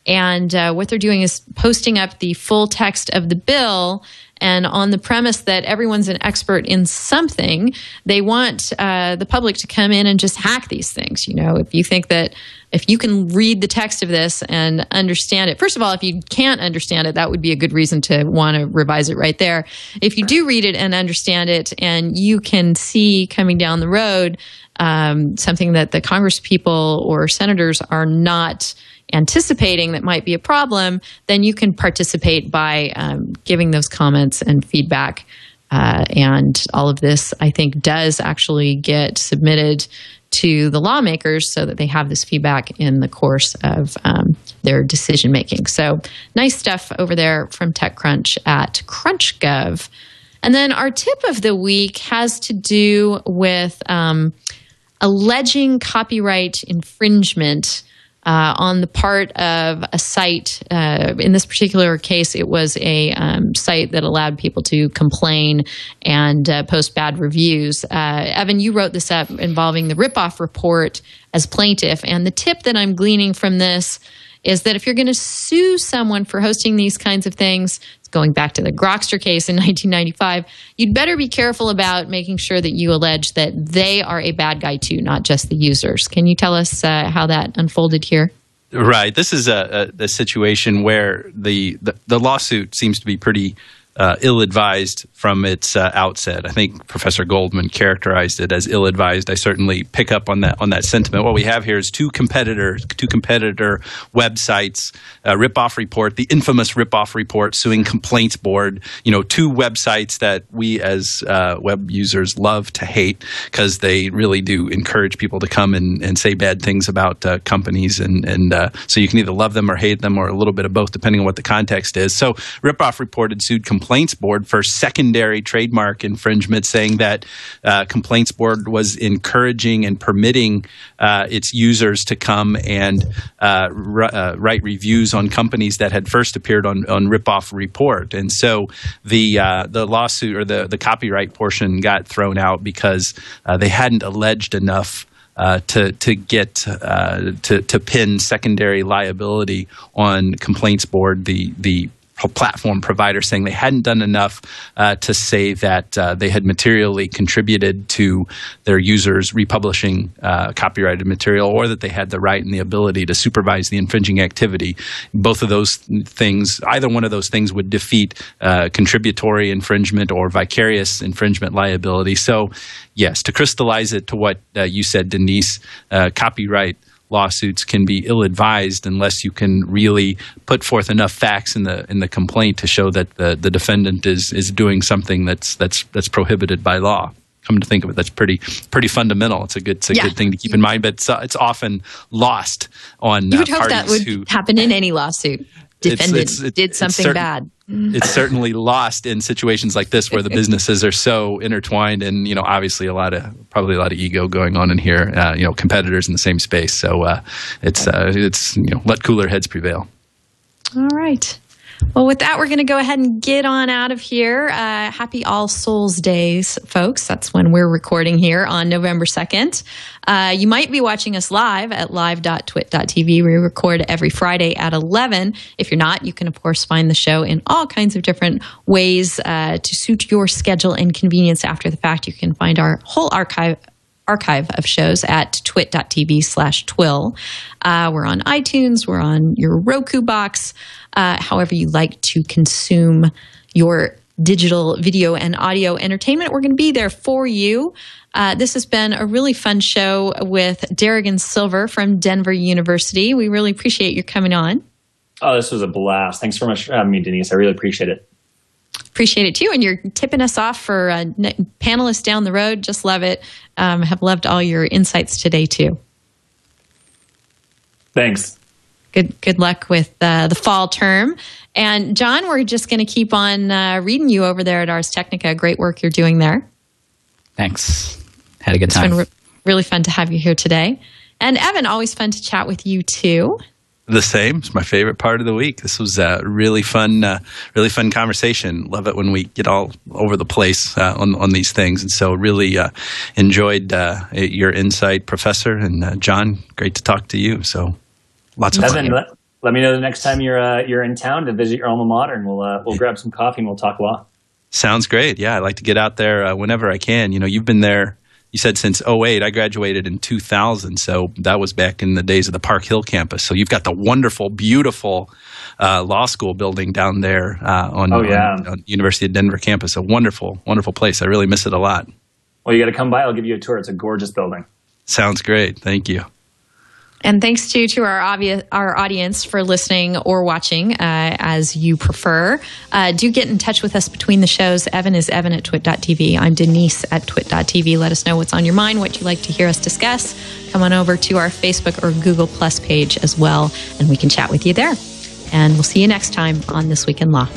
Speaker 1: and what they're doing is posting up the full text of the bill, and on the premise that everyone's an expert in something, they want the public to come in and just hack these things. If you think that if you can read the text of this and understand it, first of all, if you can't understand it, that would be a good reason to want to revise it right there. If you do read it and understand it, and you can see coming down the road something that the Congress people or senators are not anticipating that might be a problem, then you can participate by giving those comments and feedback. And all of this, I think, does actually get submitted to the lawmakers so that they have this feedback in the course of their decision making. So nice stuff over there from TechCrunch at CrunchGov. And then our tip of the week has to do with alleging copyright infringement on the part of a site. In this particular case, it was a site that allowed people to complain and post bad reviews. Evan, you wrote this up involving the ripoff report as plaintiff. And the tip that I'm gleaning from this is that if you're going to sue someone for hosting these kinds of things, going back to the Grokster case in 1995, you'd better be careful about making sure that you allege that they are a bad guy too, not just the users. Can you tell us how that unfolded here?
Speaker 7: Right. This is a situation where the lawsuit seems to be pretty ill-advised from its outset. I think Professor Goldman characterized it as ill-advised. I certainly pick up on that sentiment. What we have here is two competitor websites, Ripoff Report, the infamous Ripoff Report, suing Complaints Board. Two websites that we as web users love to hate because they really do encourage people to come and say bad things about companies, and so you can either love them or hate them, or a little bit of both, depending on what the context is. So Ripoff Report had sued Complaints Board for secondary trademark infringement, saying that Complaints Board was encouraging and permitting its users to come and write reviews on companies that had first appeared on Ripoff Report. And so the lawsuit, or the copyright portion, got thrown out because they hadn't alleged enough to pin secondary liability on Complaints Board, the platform provider, saying they hadn't done enough to say that they had materially contributed to their users republishing copyrighted material, or that they had the right and the ability to supervise the infringing activity. Both of those things, either one of those things, would defeat contributory infringement or vicarious infringement liability. So, yes, to crystallize it to what you said, Denise, copyright lawsuits can be ill-advised unless you can really put forth enough facts in the complaint to show that the defendant is doing something that's prohibited by law. Come to think of it, that's pretty fundamental. It's a good thing to keep in mind, but it's often lost on
Speaker 1: you would hope
Speaker 7: parties
Speaker 1: that would happen in any lawsuit. Defendant did something bad.
Speaker 7: It's certainly lost in situations like this where the businesses are so intertwined, and obviously probably a lot of ego going on in here. Competitors in the same space, so it's let cooler heads prevail.
Speaker 1: All right. Well, with that, we're going to go ahead and get on out of here. Happy All Souls Days, folks. That's when we're recording here on November 2nd. You might be watching us live at live.twit.tv. We record every Friday at 11. If you're not, you can, of course, find the show in all kinds of different ways to suit your schedule and convenience after the fact. You can find our whole archive of shows at twit.tv/TWiL. We're on iTunes. We're on your Roku box. However you like to consume your digital video and audio entertainment. We're going to be there for you. This has been a really fun show with Derigan Silver from Denver University. We really appreciate you coming on.
Speaker 5: Oh, this was a blast. Thanks so much for having me, Denise. I really appreciate it.
Speaker 1: Appreciate it too. And you're tipping us off for panelists down the road. Just love it. Have loved all your insights today too.
Speaker 5: Thanks.
Speaker 1: Good luck with the fall term. And John, we're just going to keep on reading you over there at Ars Technica. Great work you're doing there.
Speaker 6: Thanks. Had a good time.
Speaker 1: It's been really fun to have you here today. And Evan, always fun to chat with you too.
Speaker 7: The same. It's my favorite part of the week. This was a really fun conversation. Love it when we get all over the place on these things. And so really enjoyed your insight, Professor. And John, great to talk to you. So lots of fun.
Speaker 5: Evan, let me know the next time you're in town to visit your alma mater, and we'll grab some coffee and we'll talk law.
Speaker 7: Sounds great. Yeah, I'd like to get out there whenever I can. You know, you've been there. You said since 2008. I graduated in 2000, so that was back in the days of the Park Hill campus. So you've got the wonderful, beautiful law school building down there on University of Denver campus. A wonderful, wonderful place. I really miss it a lot.
Speaker 5: Well, you got to come by. I'll give you a tour. It's a gorgeous building.
Speaker 7: Sounds great. Thank you.
Speaker 1: And thanks to our audience for listening or watching as you prefer. Do get in touch with us between the shows. Evan is Evan at twit.tv. I'm Denise at twit.tv. Let us know what's on your mind, what you'd like to hear us discuss. Come on over to our Facebook or Google Plus page as well, and we can chat with you there. And we'll see you next time on This Week in Law.